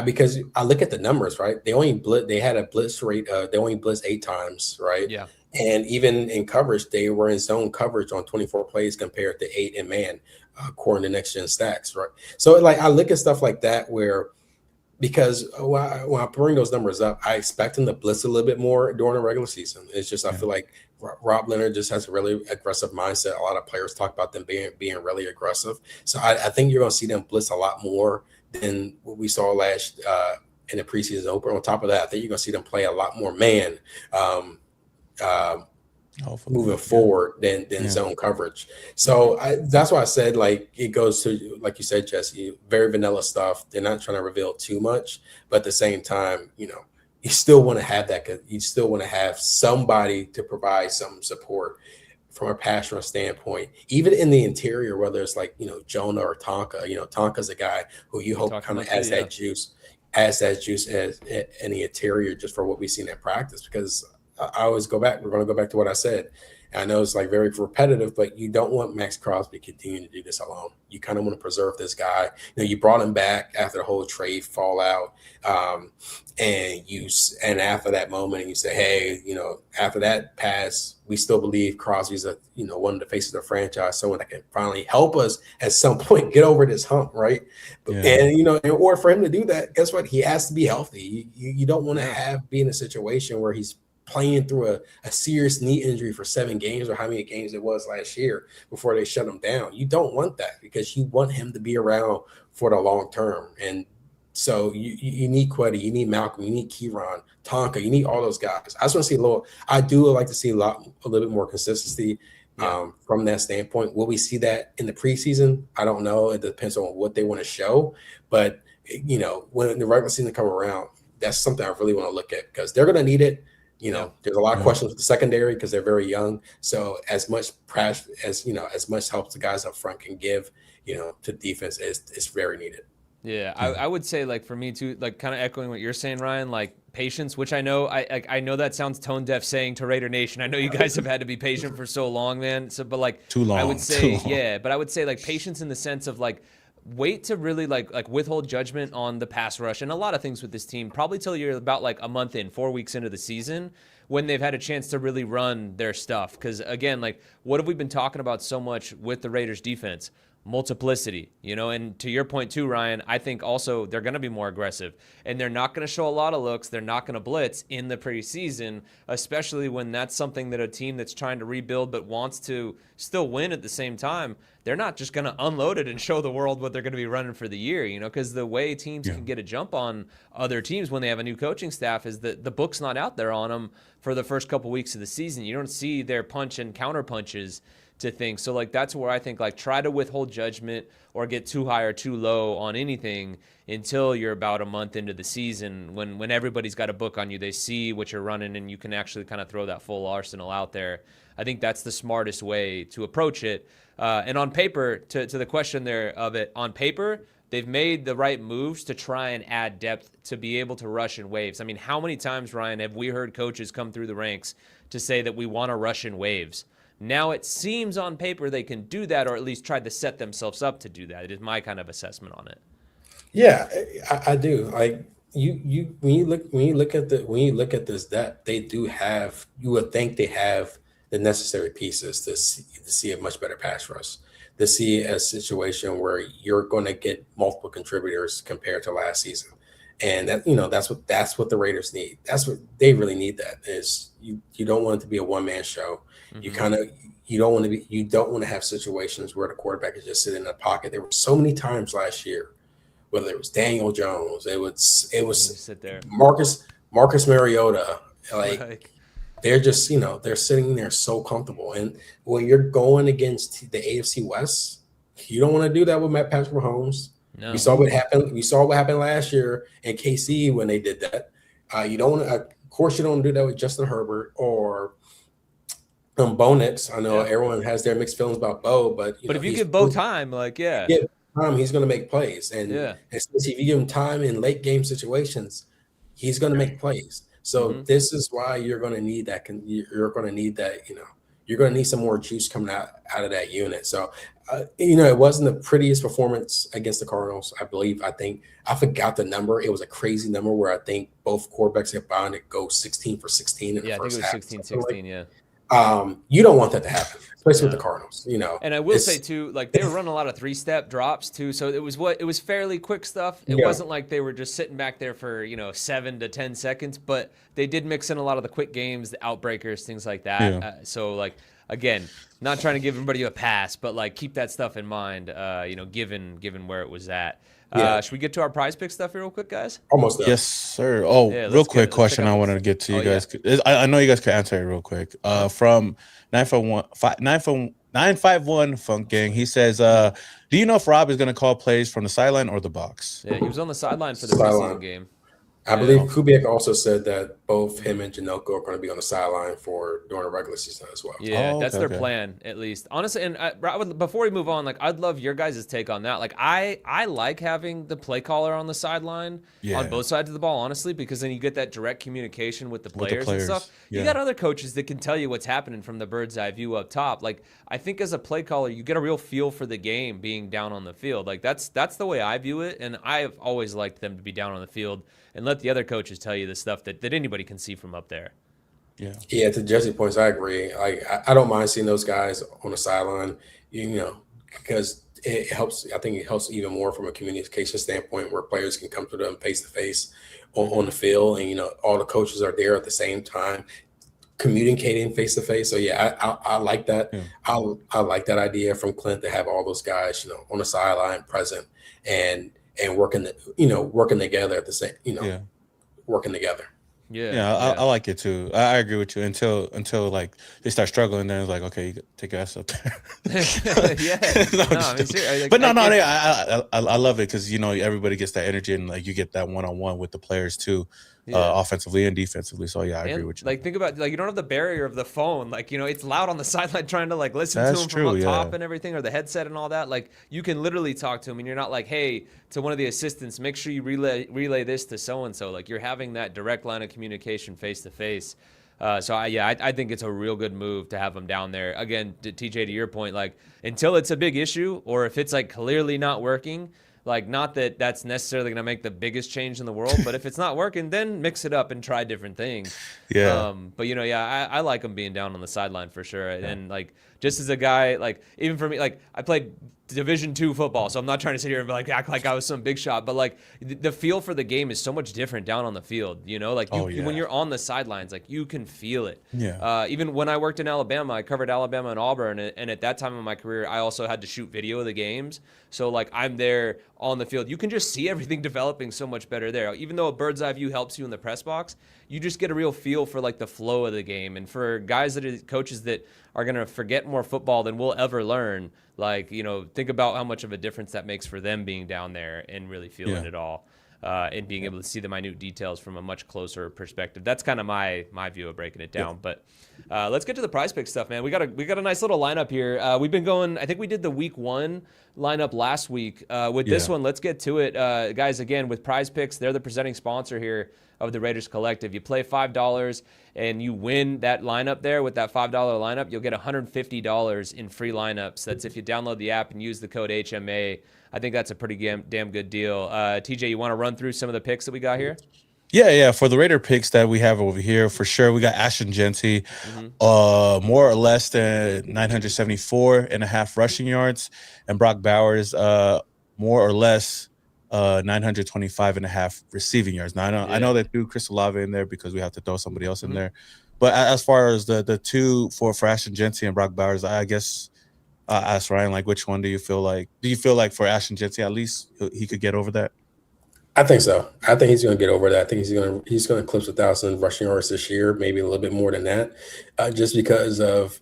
Because I look at the numbers, right? They had a blitz rate. They only blitzed 8 times, right?
Yeah.
And even in coverage, they were in zone coverage on 24 plays compared to 8 in man, according to Next Gen Stats, right? So, like, I look at stuff like that because when I bring those numbers up, I expect them to blitz a little bit more during the regular season. It's just I feel like Rob Leonard just has a really aggressive mindset. A lot of players talk about them being really aggressive. So I think you're going to see them blitz a lot more than what we saw last in the preseason opener. On top of that, I think you're going to see them play a lot more man moving forward than zone coverage. So that's why I said, like, it goes to, like you said, Jesse, very vanilla stuff. They're not trying to reveal too much, but at the same time, you still want to have that. You still want to have somebody to provide some support from a pass rush standpoint, even in the interior, whether it's like, Jonah or Tonka. Tonka's a guy who you hope kind of has that juice as in the interior, just for what we've seen at practice. Because I always we're going to go back to what I said. I know it's like very repetitive, but you don't want Max Crosby continuing to do this alone. You kind of want to preserve this guy. You brought him back after the whole trade fallout, and after that moment, and you say, hey, after that pass, we still believe Crosby's one of the faces of the franchise, someone that can finally help us at some point get over this hump, right? Yeah. And in order for him to do that, guess what? He has to be healthy. You don't want to be in a situation where he's playing through a serious knee injury for 7 games, or how many games it was last year before they shut him down. You don't want that, because you want him to be around for the long term. And so you need Kwity, you need Malcolm, you need Kieran, Tonka, you need all those guys. I just want to see I do like to see a little bit more consistency from that standpoint. Will we see that in the preseason? I don't know. It depends on what they want to show. But, when the regular season come around, that's something I really want to look at, because they're going to need it. There's a lot of questions with the secondary because they're very young. So as much as much help the guys up front can give, to defense is very needed.
Yeah, I would say, like, for me too, like, kind of echoing what you're saying, Ryan, like, patience, which I know that sounds tone deaf saying to Raider Nation. I know you guys have had to be patient for so long, man. So, but like,
too long.
I would say, but I would say, like, patience in the sense of, like, wait to really like withhold judgment on the pass rush and a lot of things with this team, probably till you're about like a month in, 4 weeks into the season, when they've had a chance to really run their stuff. Because again, like, what have we been talking about so much with the Raiders defense? Multiplicity, and to your point too, Ryan, I think also they're going to be more aggressive, and they're not going to show a lot of looks. They're not going to blitz in the preseason, especially when that's something that a team that's trying to rebuild but wants to still win at the same time, they're not just going to unload it and show the world what they're going to be running for the year, because the way teams can get a jump on other teams when they have a new coaching staff is that the book's not out there on them for the first couple weeks of the season. You don't see their punch and counter punches to things. So, like, that's where I think, like, try to withhold judgment or get too high or too low on anything until you're about a month into the season, when everybody's got a book on you, they see what you're running, and you can actually kind of throw that full arsenal out there. I think that's the smartest way to approach it. And on paper, to the question there of it, on paper, they've made the right moves to try and add depth to be able to rush in waves. I mean, how many times, Ryan, have we heard coaches come through the ranks to say that we want to rush in waves? Now it seems on paper they can do that, or at least try to set themselves up to do that. It is my kind of assessment on it.
Yeah, I do. Like, when you look at this depth, they do have. You would think they have the necessary pieces to see a much better pass rush, to see a situation where you're going to get multiple contributors compared to last season. And that, that's what the Raiders need. That's what they really need. That is, you don't want it to be a one-man show. Mm-hmm. You don't want to have situations where the quarterback is just sitting in the pocket. There were so many times last year whether it was Daniel Jones, it was
sit there.
Marcus Mariota. Like
Right.
they're just, they're sitting there so comfortable. And when you're going against the AFC West, you don't want to do that with Patrick Mahomes.
No.
We saw what happened. We saw what happened last year in KC when they did that. You don't want to, of course, you don't do that with Justin Herbert or Bo Nix. I know everyone has their mixed feelings about Bo, but
if you give Bo time,
he's going to make plays, and especially if you give him time in late game situations, he's going to make plays. So this is why you're going to need that. You're going to need that. You're going to need some more juice coming out of that unit. So, it wasn't the prettiest performance against the Cardinals. I think I forgot the number. It was a crazy number where I think both quarterbacks had bound to go 16 for 16 in the first half.
I think it was 16-16. Yeah.
You don't want that to happen, especially with the Cardinals.
And I will say too, like they were running a lot of 3-step drops too, so it was fairly quick stuff. It wasn't like they were just sitting back there for 7 to 10 seconds, but they did mix in a lot of the quick games, the outbreakers, things like that. So like again, not trying to give everybody a pass, but like keep that stuff in mind. Given where it was at. Should we get to our prize pick stuff here real quick, guys?
Almost done.
Yes, sir. Oh, real quick question I wanted to get to you guys. I know you guys could answer it real quick. From 951 Funk Gang, he says, do you know if Rob is going to call plays from the sideline or the box?
Yeah, he was on the sideline for the preseason game.
I believe Kubiak also said that both him and Janoko are going to be on the sideline during the regular season as well.
Yeah, that's their plan, at least. Honestly, and before we move on, like I'd love your guys' take on that. Like I like having the play caller on the sideline on both sides of the ball, honestly, because then you get that direct communication with the players and stuff. You got other coaches that can tell you what's happening from the bird's eye view up top. Like I think as a play caller, you get a real feel for the game being down on the field. Like that's the way I view it, and I've always liked them to be down on the field and let the other coaches tell you the stuff that anybody can see from up there.
Yeah. To Jesse's points, I agree. Like I don't mind seeing those guys on the sideline, because it helps. I think it helps even more from a communication standpoint, where players can come to them face to face on the field, and all the coaches are there at the same time, communicating face to face. So I like that. I like that idea from Clint to have all those guys, on the sideline, present and working together at the same, working together.
I like it too. I agree with you until like they start struggling. Then it's like, okay, you take your ass up there. I love it because everybody gets that energy and like you get that one-on-one with the players too. Offensively and defensively. So I agree with you.
Like think about you don't have the barrier of the phone. Like it's loud on the sideline trying to like listen to him from up top and everything, or the headset and all that. Like you can literally talk to him, and you're not like, hey, to one of the assistants, make sure you relay this to so and so. Like you're having that direct line of communication face to face. So I think it's a real good move to have them down there. Again, TJ, to your point, like until it's a big issue, or if it's like clearly not working. Like, not that that's necessarily going to make the biggest change in the world, but if it's not working, then mix it up and try different things. But I like them being down on the sideline for sure. And like, just as a guy, like even for me, like I played Division II football, so I'm not trying to sit here and like act like I was some big shot, but like the feel for the game is so much different down on the field. Like when you're on the sidelines, like you can feel it. Even when I worked in Alabama, I covered Alabama and Auburn, and at that time in my career, I also had to shoot video of the games. So like I'm there on the field, you can just see everything developing so much better there. Even though a bird's eye view helps you in the press box, you just get a real feel for like the flow of the game. And for guys that are coaches that are going to forget more football than we'll ever learn, like, think about how much of a difference that makes for them being down there and really feeling it all. And being able to see the minute details from a much closer perspective. That's kind of my view of breaking it down. But let's get to the prize pick stuff, man. We got a nice little lineup here. We've been going, I think we did the week 1 lineup last week. With this one, let's get to it. Guys, again, with Prize Picks, they're the presenting sponsor here of the Raiders Collective. You play $5 and you win that lineup there with that $5 lineup, you'll get $150 in free lineups. That's if you download the app and use the code HMA. I think that's a pretty damn good deal. TJ, you want to run through some of the picks that we got here?
Yeah. For the Raider picks that we have over here, for sure, we got Ashton Genty, more or less than 974.5 rushing yards, and Brock Bowers, more or less 925.5 receiving yards. Now I know they threw Chris Olave in there because we have to throw somebody else in there, but as far as the two for Ashton Genty and Brock Bowers, I guess ask Ryan, like, which one do you feel like? Do you feel like for Ashton Genty at least he could get over that?
I think so. I think he's going to get over that. I think he's going to eclipse 1,000 rushing yards this year, maybe a little bit more than that, just because of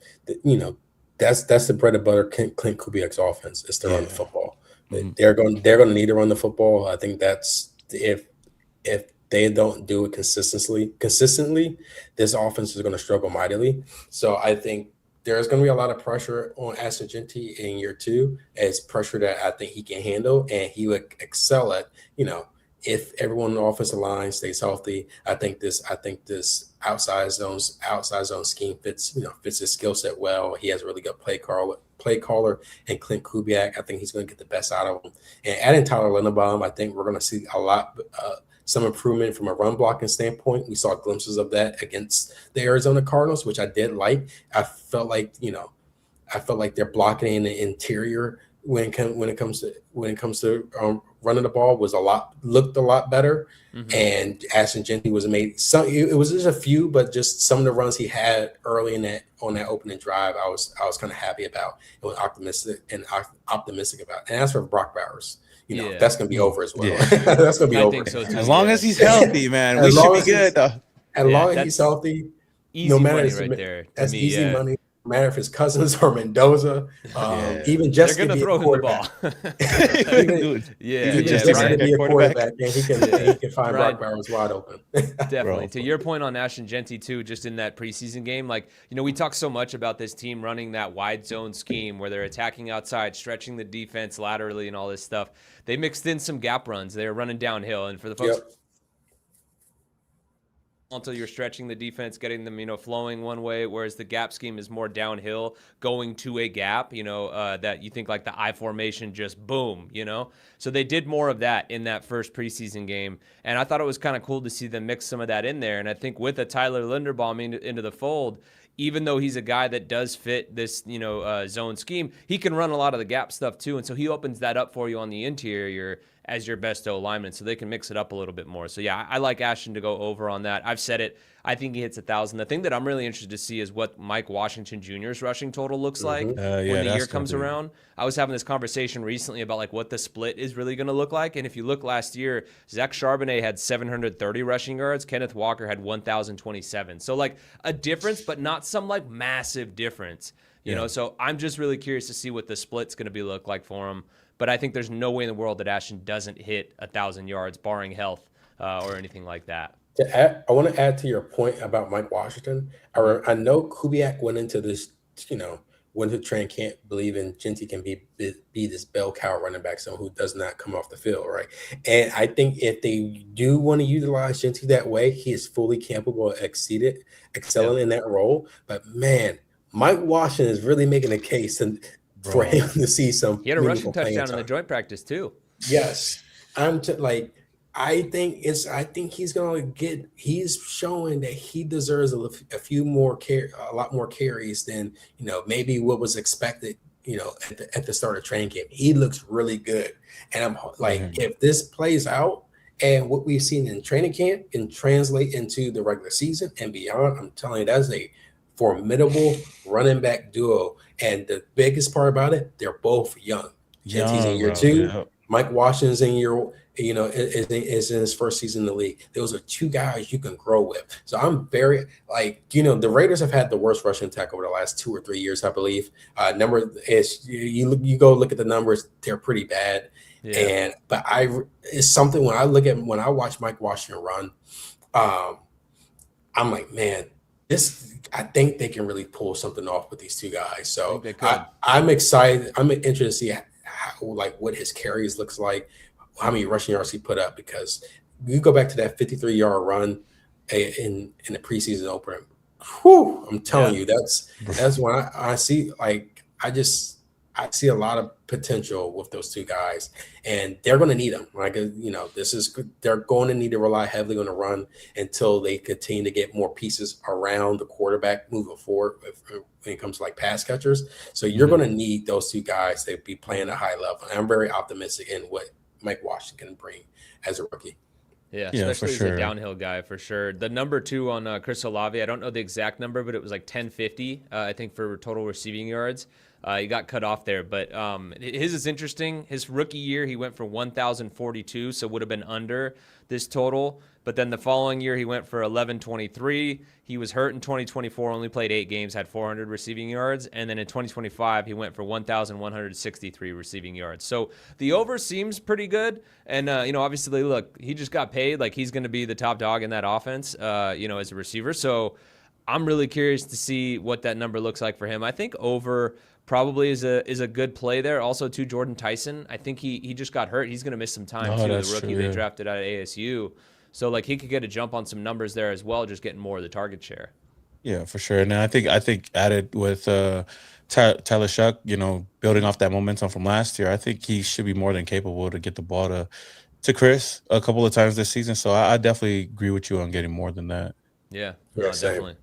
that's the bread and butter Clint Kubiak's offense is to run the football. They're going to need to run the football. I think that's if they don't do it consistently, this offense is going to struggle mightily. So I think there's going to be a lot of pressure on Ashton Jeanty in year two. It's pressure that I think he can handle, and he would excel at. If everyone in the offensive line stays healthy, I think this outside zone scheme fits his skill set well. He has a really good play caller, and Clint Kubiak. I think he's going to get the best out of him. And adding Tyler Linderbaum, I think we're going to see some improvement from a run blocking standpoint. We saw glimpses of that against the Arizona Cardinals, which I did like. I felt like they're blocking in the interior when it comes to running the ball looked a lot better. And Ashton Jeanty was made some. It was just a few, but just some of the runs he had early on that opening drive, I was kind of happy about and was optimistic about. And as for Brock Bowers, that's going to be over as well. That's going to be over.
Think so too,
as long as he's healthy, man. We should be good though.
As long as he's healthy,
no matter right there.
That's easy money. No matter if it's Cousins or Mendoza, even just
they're going to throw him the ball.
Even just to be a quarterback, and he can find Brock Bowers wide open.
Definitely. To your point on Ashton Jeanty too, just in that preseason game, we talk so much about this team running that wide zone scheme where they're attacking outside, stretching the defense laterally, and all this stuff. They mixed in some gap runs. They were running downhill, and for the folks. Until you're stretching the defense, getting them, flowing one way, whereas the gap scheme is more downhill, going to a gap, that you think like the I formation, just boom, So they did more of that in that first preseason game, and I thought it was kind of cool to see them mix some of that in there. And I think with a Tyler Linderbaum into the fold, even though he's a guy that does fit this, zone scheme, he can run a lot of the gap stuff too, and so he opens that up for you on the interior as your best O lineman, so they can mix it up a little bit more. So yeah, I like Ashton to go over on that. I've said it. I think he hits 1,000. The thing that I'm really interested to see is what Mike Washington Jr.'s rushing total looks like when the year comes around. I was having this conversation recently about what the split is really going to look like. And if you look last year, Zach Charbonnet had 730 rushing yards. Kenneth Walker had 1,027. So a difference, but not some massive difference. You know, so I'm just really curious to see what the split's going to look like for him. But I think there's no way in the world that Ashton doesn't hit 1,000 yards, barring health or anything like that.
I want to add to your point about Mike Washington. I know Kubiak went into this, went to training camp believing Jeanty can be this bell cow running back, someone who does not come off the field, right? And I think if they do want to utilize Jeanty that way, he is fully capable of excelling in that role. But man, Mike Washington is really making a case for him to see some.
He had a rushing touchdown in the joint practice too.
Yes, I think he's gonna get. He's showing that he deserves a lot more carries than maybe what was expected. At the start of training camp, he looks really good, and I'm if this plays out and what we've seen in training camp can translate into the regular season and beyond, I'm telling you, that's a formidable running back duo. And the biggest part about it, they're both young. Jeanty's in year two. Yeah. Mike Washington's in is in his first season in the league. Those are two guys you can grow with. So I'm very the Raiders have had the worst rushing attack over the last 2 or 3 years, I believe. Number is you go look at the numbers, they're pretty bad. Yeah. But it's something when I watch Mike Washington run, I'm like, man, I think they can really pull something off with these two guys. So I'm excited. I'm interested to see what his carries looks like, how many rushing yards he put up, because you go back to that 53-yard run in the preseason opener. Whew, I'm telling you, that's when I see I see a lot of potential with those two guys, and they're going to need them. They're going to need to rely heavily on the run until they continue to get more pieces around the quarterback moving forward when it comes to pass catchers. So you're going to need those two guys to be playing at a high level. And I'm very optimistic in what Mike Washington can bring as a rookie.
Yeah,
Yeah, for
especially as a
sure.
downhill guy, for sure. The number 2 on Chris Olave, I don't know the exact number, but it was like 1050, I think, for total receiving yards. He got cut off there, but his is interesting. His rookie year, he went for 1,042, so would have been under this total. But then the following year, he went for 1,123. He was hurt in 2024, only played 8 games, had 400 receiving yards. And then in 2025, he went for 1,163 receiving yards. So the over seems pretty good. And, obviously, look, he just got paid. Like, he's going to be the top dog in that offense, as a receiver. So I'm really curious to see what that number looks like for him. I think over probably is a good play there. Also, too, Jordan Tyson. I think he just got hurt. He's going to miss some time, too, the rookie they drafted out of ASU. So, like, he could get a jump on some numbers there as well, just getting more of the target share.
Yeah, for sure. And I think added with Tyler Shuck, building off that momentum from last year, I think he should be more than capable to get the ball to Chris a couple of times this season. So I definitely agree with you on getting more than that.
Yeah, definitely.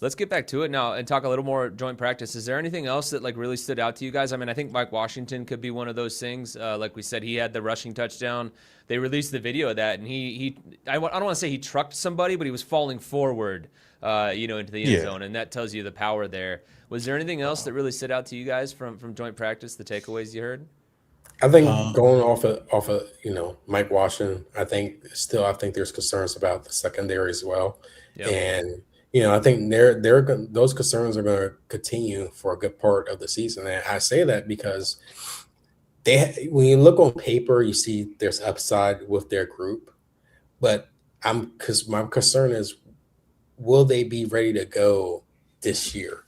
Let's get back to it now and talk a little more joint practice. Is there anything else that really stood out to you guys? I mean, I think Mike Washington could be one of those things. Like we said, he had the rushing touchdown. They released the video of that, and I don't want to say he trucked somebody, but he was falling forward, into the end zone, and that tells you the power there. Was there anything else that really stood out to you guys from joint practice, the takeaways you heard?
I think going off of Mike Washington, I think there's concerns about the secondary as well, and I think those concerns are going to continue for a good part of the season. And I say that because when you look on paper, you see there's upside with their group, but my concern is, will they be ready to go this year?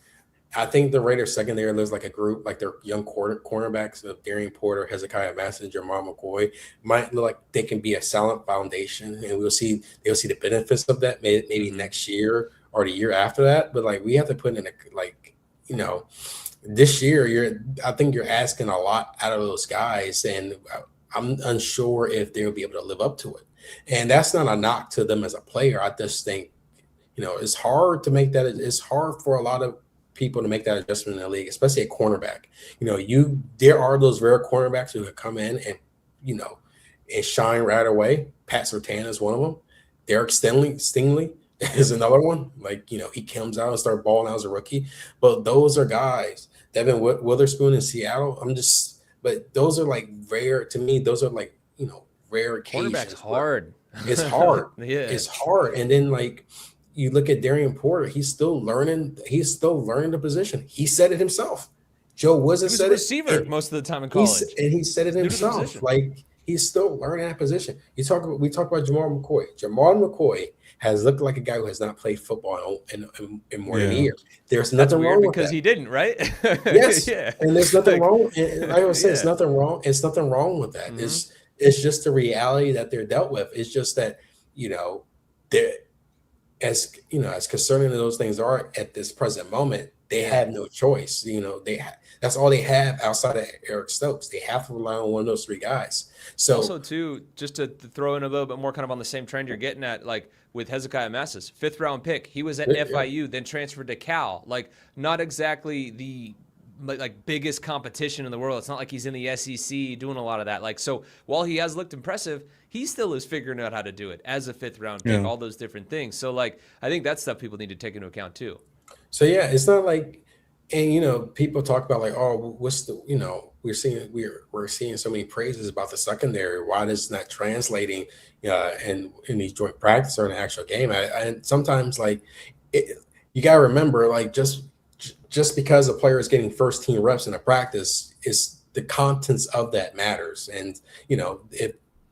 I think the Raiders secondary looks like a group, like their young cornerbacks of Darian Porter, Hezekiah Massey, Jamal McCoy might look like they can be a solid foundation, and they'll see the benefits of that maybe next year or the year after that. But we have to put in this year, I think you're asking a lot out of those guys, and I'm unsure if they'll be able to live up to it. And that's not a knock to them as a player. I just think, it's hard to make that. It's hard for a lot of people to make that adjustment in the league, especially a cornerback. There are those rare cornerbacks who have come in and shine right away. Pat Surtain is one of them. Derek Stingley is another one. He comes out and starts balling out as a rookie. But those are guys. Devin Witherspoon in Seattle. But those are rare to me. Those are rare occasions.
Cornerback's hard.
It's hard.
Yeah.
It's hard. And then you look at Darian Porter, he's still learning the position. He said it himself. Joe Wizard said it.
He was a receiver most of the time in college.
He said it himself. He's still learning that position. We talk about Jamal McCoy. Jamal McCoy has looked like a guy who has not played football in more than a year. There's nothing wrong with that.
Because he didn't, right?
Yes.
Yeah.
And there's nothing wrong. And like I was saying, it's nothing wrong. It's nothing wrong with that. Mm-hmm. It's just the reality that they're dealt with. It's just that, they're as concerning as those things are at this present moment, they have no choice. That's all they have outside of Eric Stokes. They have to rely on one of those 3 guys. So
also too, just to throw in a little bit more kind of on the same trend you're getting at, with Hezekiah Massey, 5th round pick. He was at FIU, then transferred to Cal. Not exactly the biggest competition in the world. It's not like he's in the SEC doing a lot of that. So while he has looked impressive, he still is figuring out how to do it as a 5th round pick, all those different things. So I think that's stuff people need to take into account too.
So it's not and people talk about what's the we're seeing so many praises about the secondary. Why is not translating in these joint practice or in the actual game? And sometimes you gotta remember just because a player is getting first team reps in a practice, is the contents of that matters. And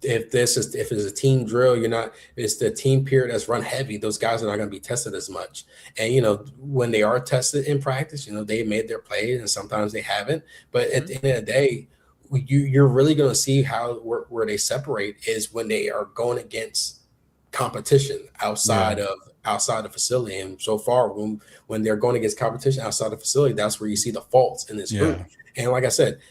if it's a team drill, it's the team period that's run heavy. Those guys are not going to be tested as much. And when they are tested in practice, they made their plays, and sometimes they haven't. But at the end of the day, you're really going to see where they separate is when they are going against competition outside of the facility. And so far, when they're going against competition outside the facility, that's where you see the faults in this group. And like I said,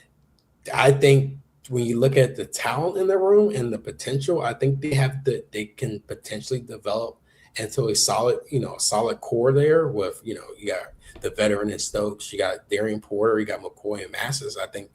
I think when you look at the talent in the room and the potential, I think they can potentially develop into a solid core there with, you got the veteran in Stokes, you got Darian Porter, you got McCoy and Masters. I think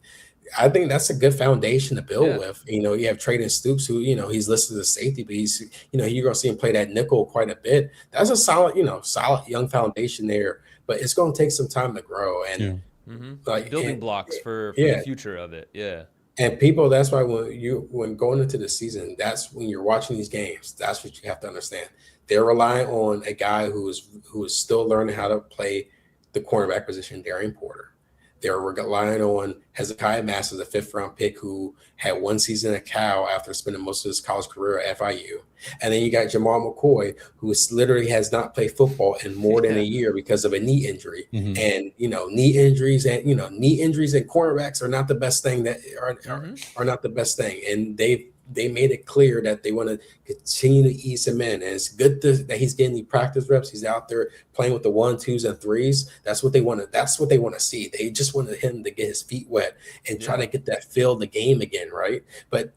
I think that's a good foundation to build
Yeah.
with. You have Traden Stoops, who he's listed as safety, but he's you're gonna see him play that nickel quite a bit. That's a solid solid young foundation there, but it's gonna take some time to grow and
Building blocks for the
yeah.
future of it. Yeah.
And people, that's why when going into the season, that's when you're watching these games. That's what you have to understand. They're relying on a guy who is still learning how to play the cornerback position, Darian Porter. They're relying on Hezekiah Masters, a 5th-round pick who had one season at Cal after spending most of his college career at FIU. And then you got Jamal McCoy, who literally has not played football in more than a year because of a knee injury.
Mm-hmm.
And knee injuries and cornerbacks are not the best thing that are not the best thing. And they made it clear that they want to continue to ease him in. And it's good that he's getting the practice reps. He's out there playing with the 1, 2s, and 3s. That's what they want to. That's what they want to see. They just wanted him to get his feet wet and try to get that feel of the game again, right? But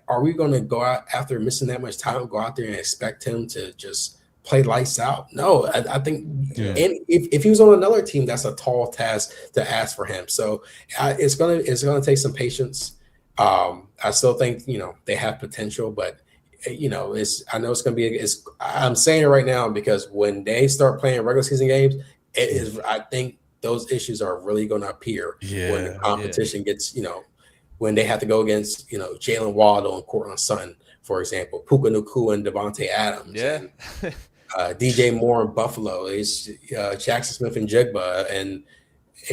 are we going to go out after missing that much time, go out there and expect him to just play lights out? No, I think, and if he was on another team, that's a tall task to ask for him. So it's gonna take some patience. I still think they have potential, but I know it's going to be. I'm saying it right now because when they start playing regular season games, it is. I think those issues are really going to appear when the competition gets. When they have to go against Jalen Waddle and Cortland Sutton, for example, Puka Nacua and Devontae Adams.
Yeah.
And, DJ Moore in Buffalo. It's Jackson Smith and Jigba and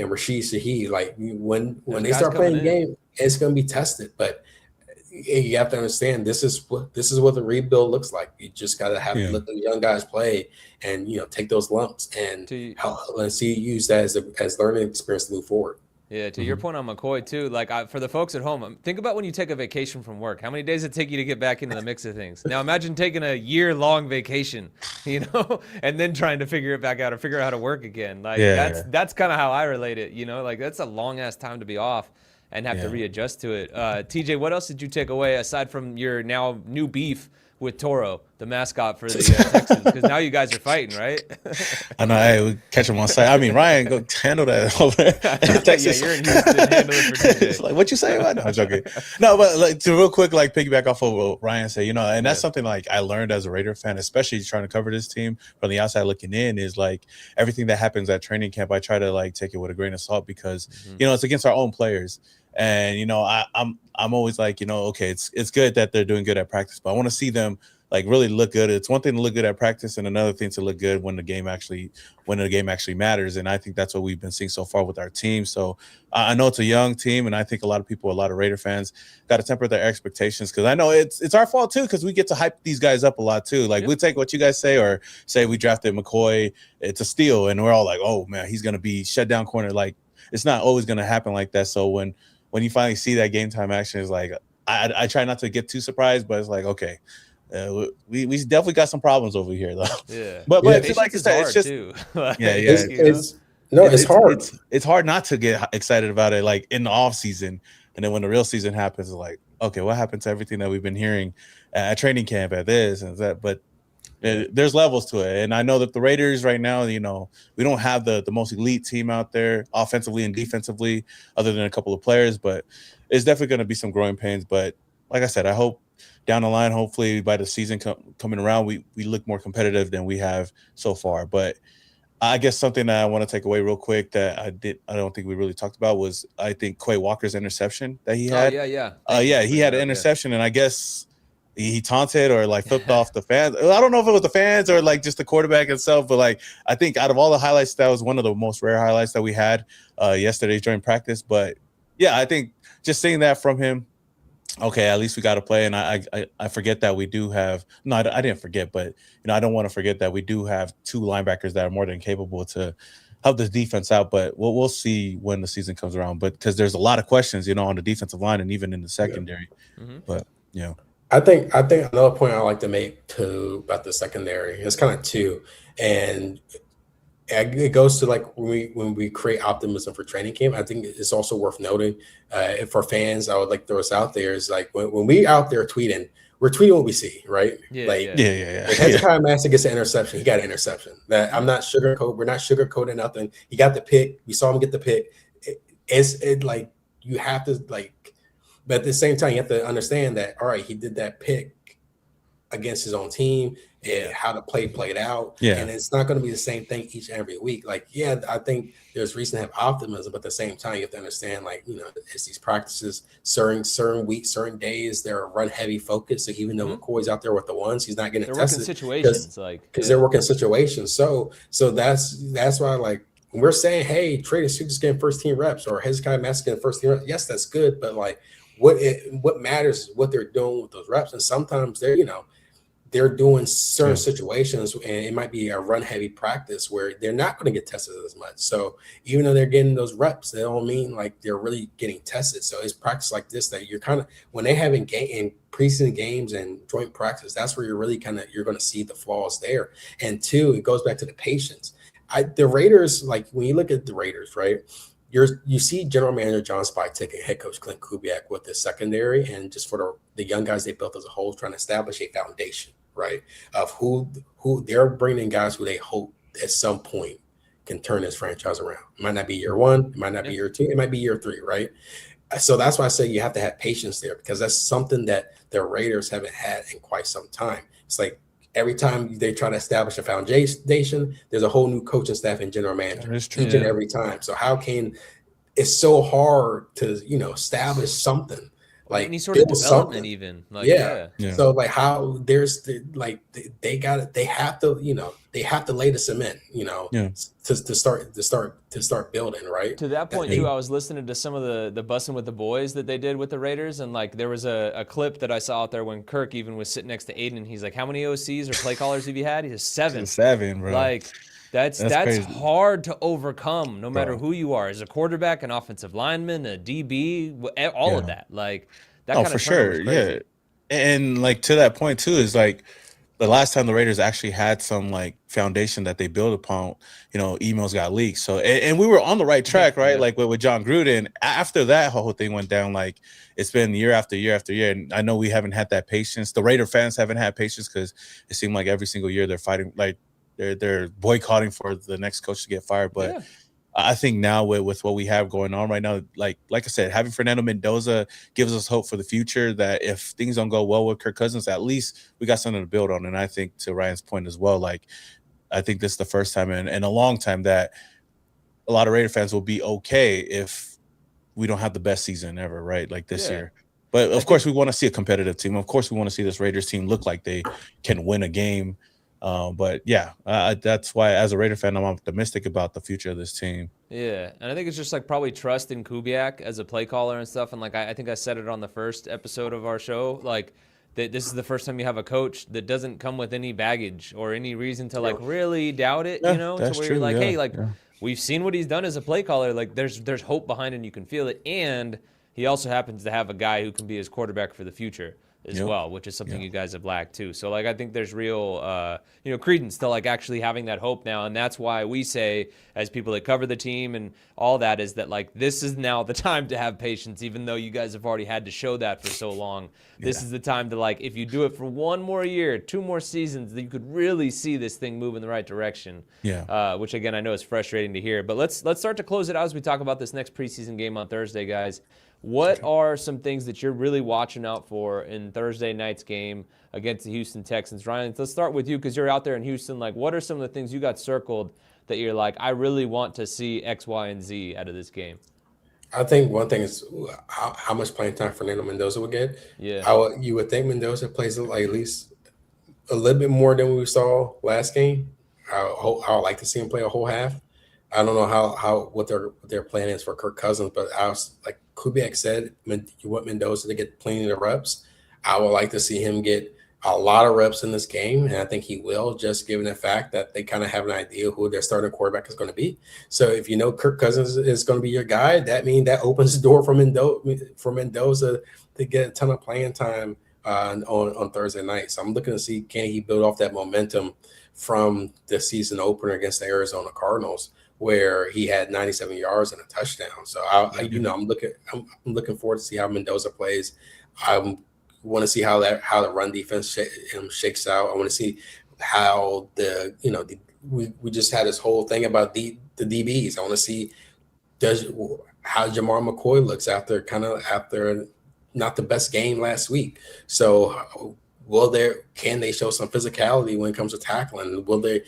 Rashid Shaheed. Like when they start playing the game, it's going to be tested. But you have to understand this is what the rebuild looks like. You just got to have to let the young guys play and take those lumps and use that as learning experience to move forward.
Yeah, to your point on McCoy too, like for the folks at home, think about when you take a vacation from work. How many days it take you to get back into the mix of things? Now imagine taking a year-long vacation, and then trying to figure it back out or figure out how to work again. Like that's kind of how I relate it. Like that's a long-ass time to be off and have to readjust to it. TJ, what else did you take away aside from your now new beef with Toro, the mascot for the Texans? Because now you guys are fighting, right?
I know. Hey, we catch him on site. I mean, Ryan, go handle that over there in Texas.
Yeah, you're in Houston. Handle it for TJ.
It's like, what you say? No, I'm joking. No, but to real quick, piggyback off of what Ryan said, and that's something I learned as a Raider fan, especially trying to cover this team from the outside looking in, is everything that happens at training camp, I try to take it with a grain of salt because it's against our own players. And I'm always okay, it's good that they're doing good at practice, but I want to see them really look good. It's one thing to look good at practice and another thing to look good when the game actually matters. And I think that's what we've been seeing so far with our team. So I know it's a young team, and I think a lot of Raider fans got to temper their expectations, because I know it's our fault too, because we get to hype these guys up a lot too. We take what you guys say, or say we drafted McCoy, it's a steal, and we're all like, oh man, he's gonna be shut down corner. It's not always gonna happen like that. So when you finally see that game time action, it's I try not to get too surprised, but it's okay. We definitely got some problems over here though.
Yeah,
but
like
you said, it's just
too.
It's hard.
It's hard not to get excited about it in the off season, and then when the real season happens, it's okay, what happened to everything that we've been hearing at training camp, at this and that? But there's levels to it, and I know that the Raiders right now, we don't have the most elite team out there offensively and defensively, other than a couple of players. But it's definitely going to be some growing pains. But like I said, I hope down the line, hopefully by the season coming around, we look more competitive than we have so far. But I guess something that I want to take away real quick that I don't think we really talked about was, I think, Quay Walker's interception that he had. He had an interception, and I guess he taunted or flipped off the fans. I don't know if it was the fans or just the quarterback itself, but I think out of all the highlights, that was one of the most rare highlights that we had yesterday during practice. But yeah, I think just seeing that from him, okay, at least we got to play. And I forget that we do have, no, I didn't forget, but I don't want to forget that we do have two linebackers that are more than capable to help this defense out. But we'll see when the season comes around. But because there's a lot of questions, on the defensive line and even in the secondary. But
I think another point I like to make too about the secondary is kind of two, and it goes to when we create optimism for training camp. I think it's also worth noting for fans. I would like to throw us out there is when we out there tweeting, we're tweeting what we see, right?
Yeah.
If Hezekiah Master gets an interception, he got an interception. That I'm not we're not sugarcoating nothing. He got the pick. We saw him get the pick. you have to like, but at the same time, you have to understand that, all right, he did that pick against his own team and how the play played out.
Yeah.
And it's not going to be the same thing each and every week. Like, yeah, I think there's reason to have optimism, but at the same time, you have to understand, like, you know, it's these practices, certain weeks, certain days, they're a run heavy focus. So even though McCoy's out there with the ones, he's not getting tested
situations
because they're working situations. So that's why, like, we're saying, hey, Trey just getting first team reps, or Hezekiah Mass getting first team reps. Yes, that's good, but like what matters is what they're doing with those reps. And sometimes they're doing certain situations, and it might be a run heavy practice where they're not going to get tested as much. So even though they're getting those reps, they don't mean like they're really getting tested. So it's practice like this that you're kind of, when they have in preseason games and joint practice, that's where you're really you're going to see the flaws there. And two, it goes back to the patience. The Raiders, like when you look at the Raiders, right? You see General Manager John Spike taking head coach Clint Kubiak with the secondary, and just for the young guys they built as a whole, trying to establish a foundation, right, of who they're bringing, guys who they hope at some point can turn this franchise around. It might not be year one, it might not be year two, it might be year three, right? So that's why I say you have to have patience there, because that's something that the Raiders haven't had in quite some time. It's like every time they try to establish a foundation, there's a whole new coaching staff and general manager each and every time. So it's so hard to, establish something like
any sort of development, even like,
So like how they have to lay the cement, to start building, right?
To that point too, I was listening to some of the Bussin' with the Boys that they did with the Raiders, and like there was a clip that I saw out there when Kirk even was sitting next to Aiden, and he's like, "How many OCs or play callers have you had?" He says 7.
7, bro.
Like that's hard to overcome, no matter who you are, as a quarterback, an offensive lineman, a DB, all of that. Like that kind of
for sure, yeah. And like to that point too is like the last time the Raiders actually had some like foundation that they built upon, emails got leaked. So and we were on the right track, right? Yeah. Like with John Gruden. After that whole thing went down, like it's been year after year after year. And I know we haven't had that patience. The Raider fans haven't had patience because it seemed like every single year they're fighting, like they're boycotting for the next coach to get fired. But I think now with what we have going on right now, like I said, having Fernando Mendoza gives us hope for the future, that if things don't go well with Kirk Cousins, at least we got something to build on. And I think to Ryan's point as well, like I think this is the first time in a long time that a lot of Raider fans will be okay if we don't have the best season ever, right? Like this year. But of course, we want to see a competitive team. Of course, we want to see this Raiders team look like they can win a game. But that's why as a Raider fan, I'm optimistic about the future of this team.
Yeah, and I think it's just like probably trust in Kubiak as a play caller and stuff. And like I think I said it on the first episode of our show, like that this is the first time you have a coach that doesn't come with any baggage or any reason to like really doubt it, to where you're like, hey, like we've seen what he's done as a play caller. Like there's hope behind it and you can feel it. And he also happens to have a guy who can be his quarterback for the future as well, which is something you guys have lacked too. So like I think there's real credence to like actually having that hope now, and that's why we say, as people that cover the team and all that, is that like this is now the time to have patience, even though you guys have already had to show that for so long. This is the time to, like, if you do it for one more year, 2 more seasons, that you could really see this thing move in the right direction. Which again I know is frustrating to hear. But let's start to close it out as we talk about this next preseason game on Thursday, guys. What are some things that you're really watching out for in Thursday night's game against the Houston Texans? Ryan, let's start with you because you're out there in Houston. Like, what are some of the things you got circled that you're like, I really want to see X, Y, and Z out of this game?
I think one thing is how much playing time Fernando Mendoza would get. You would think Mendoza plays like at least a little bit more than we saw last game. I would like to see him play a whole half. I don't know what their plan is for Kirk Cousins, but I was like Kubiak said, you want Mendoza to get plenty of reps. I would like to see him get a lot of reps in this game, and I think he will, just given the fact that they kind of have an idea who their starting quarterback is going to be. So if you know Kirk Cousins is going to be your guy, that means that opens the door for Mendoza to get a ton of playing time on Thursday night. So I'm looking to see, can he build off that momentum from the season opener against the Arizona Cardinals, where he had 97 yards and a touchdown. So I'm looking forward to see how Mendoza plays. I want to see how the run defense shakes out. I want to see how we just had this whole thing about the DBs. I want to see how Jamar McCoy looks after not the best game last week. So can they show some physicality when it comes to tackling? Will they,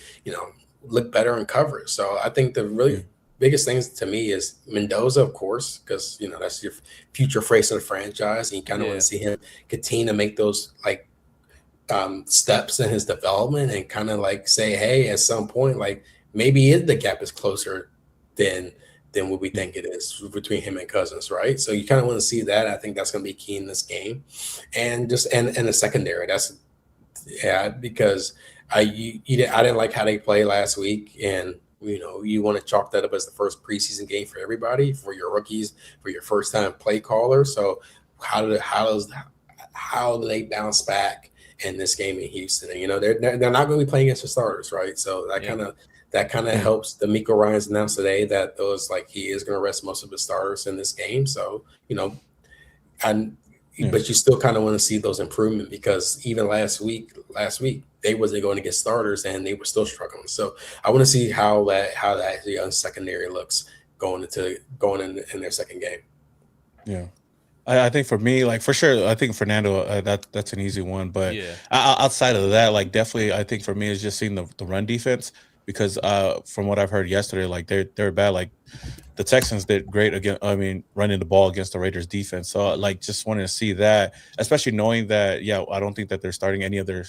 look better in coverage? So I think the really biggest things to me is Mendoza, of course, because that's your future face of the franchise, and you kind of want to see him continue to make those steps in his development, and kind of say, hey, at some point, maybe the gap is closer than what we think it is between him and Cousins, right? So you kind of want to see that. I think that's going to be key in this game, and just and the secondary. Because I didn't like how they played last week, and you want to chalk that up as the first preseason game for everybody, for your rookies, for your first time play caller. So how do they bounce back in this game in Houston? And they're not going to be playing against the starters, right? So that kind of helps. D'Amico Ryans announced today that he is going to rest most of his starters in this game. So but you still kind of want to see those improvements, because even last week they wasn't going to get starters and they were still struggling. So I want to see how that young secondary looks going in their second game.
Yeah. I think for me, for sure, I think Fernando, that's an easy one. But outside of that, definitely, I think for me is just seeing the run defense, because from what I've heard yesterday, they're bad. The Texans did great running the ball against the Raiders defense. So just wanting to see that, especially knowing that, I don't think that they're starting any of their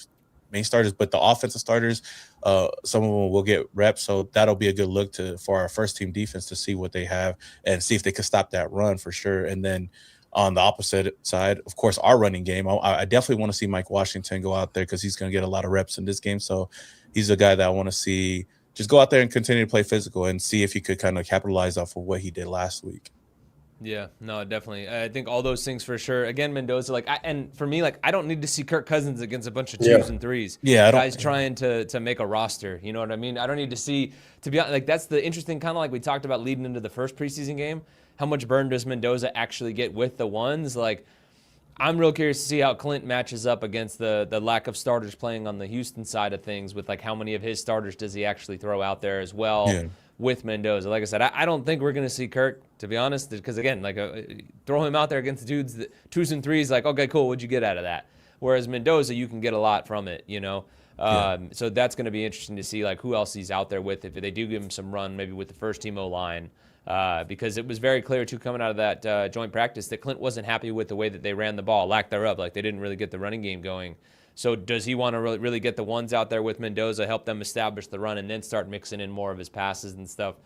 main starters, but the offensive starters, some of them will get reps. So that'll be a good look for our first team defense to see what they have and see if they can stop that run for sure. And then on the opposite side, of course, our running game, I definitely want to see Mike Washington go out there, because he's going to get a lot of reps in this game. So he's a guy that I want to see just go out there and continue to play physical and see if he could kind of capitalize off of what he did last week.
Yeah, no, definitely. I think all those things for sure. Again, Mendoza, and for me, I don't need to see Kirk Cousins against a bunch of 2s and 3s.
Yeah,
guys trying to make a roster. You know what I mean? I don't need to see, to be honest, that's the interesting kind of we talked about leading into the first preseason game. How much burn does Mendoza actually get with the ones? I'm real curious to see how Clint matches up against the lack of starters playing on the Houston side of things, with how many of his starters does he actually throw out there as well with Mendoza. Like I said, I don't think we're going to see Kirk, to be honest, because again, throw him out there against dudes, 2s and 3s, okay, cool, what'd you get out of that? Whereas Mendoza, you can get a lot from it, So that's going to be interesting to see who else he's out there with, if they do give him some run, maybe with the first team O-line. Because it was very clear, too, coming out of that joint practice, that Clint wasn't happy with the way that they ran the ball, lack thereof. They didn't really get the running game going. So does he want to really get the ones out there with Mendoza, help them establish the run, and then start mixing in more of his passes and stuff,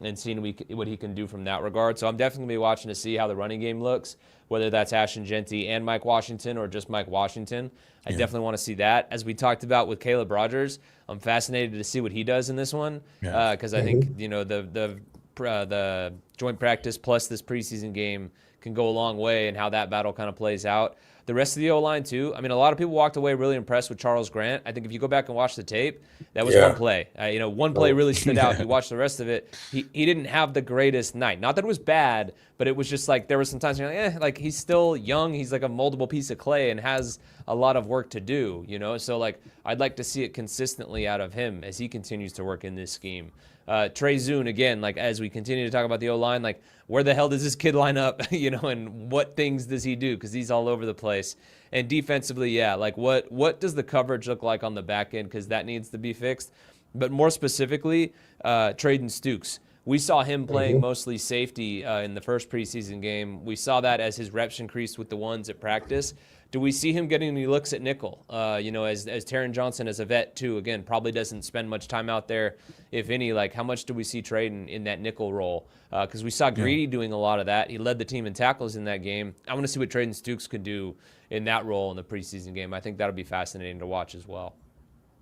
and seeing what he can do from that regard? So I'm definitely going to be watching to see how the running game looks, whether that's Ashton Genty and Mike Washington or just Mike Washington. I definitely want to see that. As we talked about with Caleb Rogers, I'm fascinated to see what he does in this one, because I think the joint practice plus this preseason game can go a long way, and how that battle kind of plays out. The rest of the O-line, too. A lot of people walked away really impressed with Charles Grant. I think if you go back and watch the tape, that was one play. One play really stood out. You watch the rest of it, he didn't have the greatest night. Not that it was bad, but it was just there were some times you're he's still young. He's a moldable piece of clay and has a lot of work to do, So, I'd like to see it consistently out of him as he continues to work in this scheme. Trey Zune, again, as we continue to talk about the O-line, where the hell does this kid line up, and what things does he do? Because he's all over the place. And defensively, what does the coverage look like on the back end? Because that needs to be fixed. But more specifically, Traden Stukes. We saw him playing mostly safety in the first preseason game. We saw that as his reps increased with the ones at practice. Do we see him getting any looks at nickel? As Taron Johnson, as a vet too, again, probably doesn't spend much time out there, if any. How much do we see Traden in that nickel role? Because we saw Greedy doing a lot of that. He led the team in tackles in that game. I want to see what Traden Stukes could do in that role in the preseason game. I think that'll be fascinating to watch as well.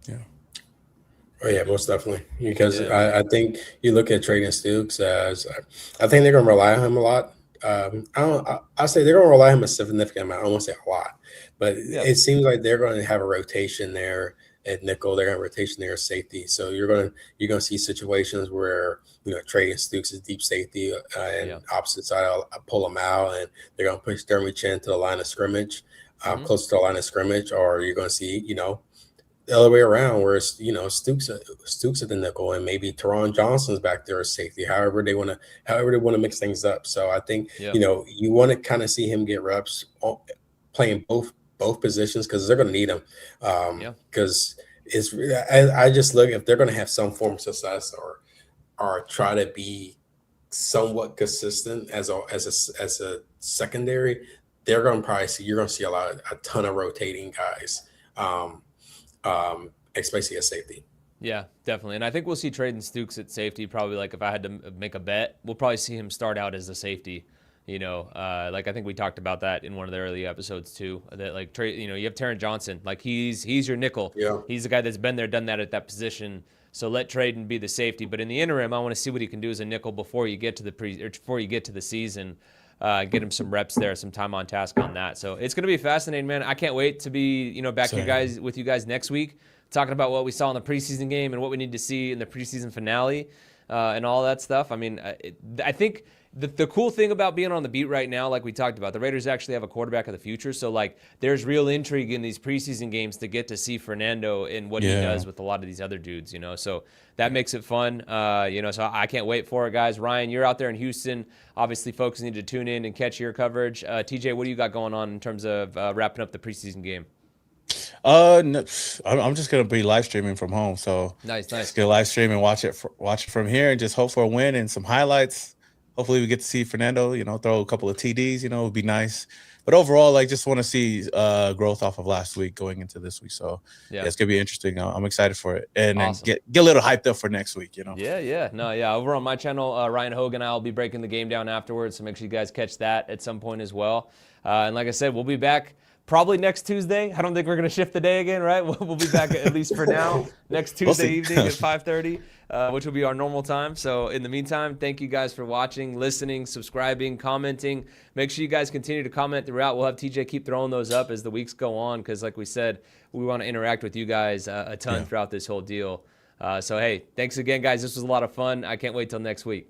Yeah.
Oh yeah, most definitely. Because I think you look at Traden Stukes as, I think they're going to rely on him a lot. I say they're going to rely on him a significant amount. I don't want to say a lot, but it seems like they're going to have a rotation there at nickel. They're going to have a rotation there at safety. So you're going to see situations where Traden Stukes is deep safety and opposite side. I'll pull them out, and they're going to push Jeremy Chin to the line of scrimmage, close to the line of scrimmage, or you're going to see the other way around, where it's Stooks at the nickel, and maybe Teron Johnson's back there as safety. However they want to mix things up. So I think
Yeah.
you want to kind of see him get reps playing both positions because they're going to need him. Because I just look, if they're going to have some form of success or try to be somewhat consistent as a secondary, you're going to see a ton of rotating guys. Especially at safety.
Yeah, definitely. And I think we'll see Traden Stukes at safety. Probably, like, if I had to make a bet, we'll probably see him start out as a safety. Like, I think we talked about that in one of the early episodes too. That, like, you have Taron Johnson. Like, he's your nickel.
Yeah.
He's the guy that's been there, done that at that position. So let Traden be the safety. But in the interim, I want to see what he can do as a nickel before you get to the season. Get him some reps there, some time on task on that. So it's going to be fascinating, man. I can't wait to be, back here with you guys next week, talking about what we saw in the preseason game and what we need to see in the preseason finale and all that stuff. I mean, I think the cool thing about being on the beat right now, like we talked about, the Raiders actually have a quarterback of the future. So, like, there's real intrigue in these preseason games to get to see Fernando and what he does with a lot of these other dudes, So that makes it fun, So I can't wait for it, guys. Ryan, you're out there in Houston. Obviously, folks need to tune in and catch your coverage. TJ, what do you got going on in terms of wrapping up the preseason game?
No, I'm just gonna be live streaming from home. So
nice.
Just gonna live stream and watch it from here, and just hope for a win and some highlights. Hopefully, we get to see Fernando, throw a couple of TDs. It would be nice. But overall, I just want to see growth off of last week going into this week. So yeah, it's gonna be interesting. I'm excited for it, and
awesome.
get a little hyped up for next week.
Yeah. Over on my channel, Ryan Hogan and I will be breaking the game down afterwards. So make sure you guys catch that at some point as well. And like I said, we'll be back probably next Tuesday. I don't think we're going to shift the day again, right? We'll be back at least for now next Tuesday evening at 5:30, which will be our normal time. So in the meantime, thank you guys for watching, listening, subscribing, commenting. Make sure you guys continue to comment throughout. We'll have TJ keep throwing those up as the weeks go on because, like we said, we want to interact with you guys a ton throughout this whole deal. So, hey, thanks again, guys. This was a lot of fun. I can't wait till next week.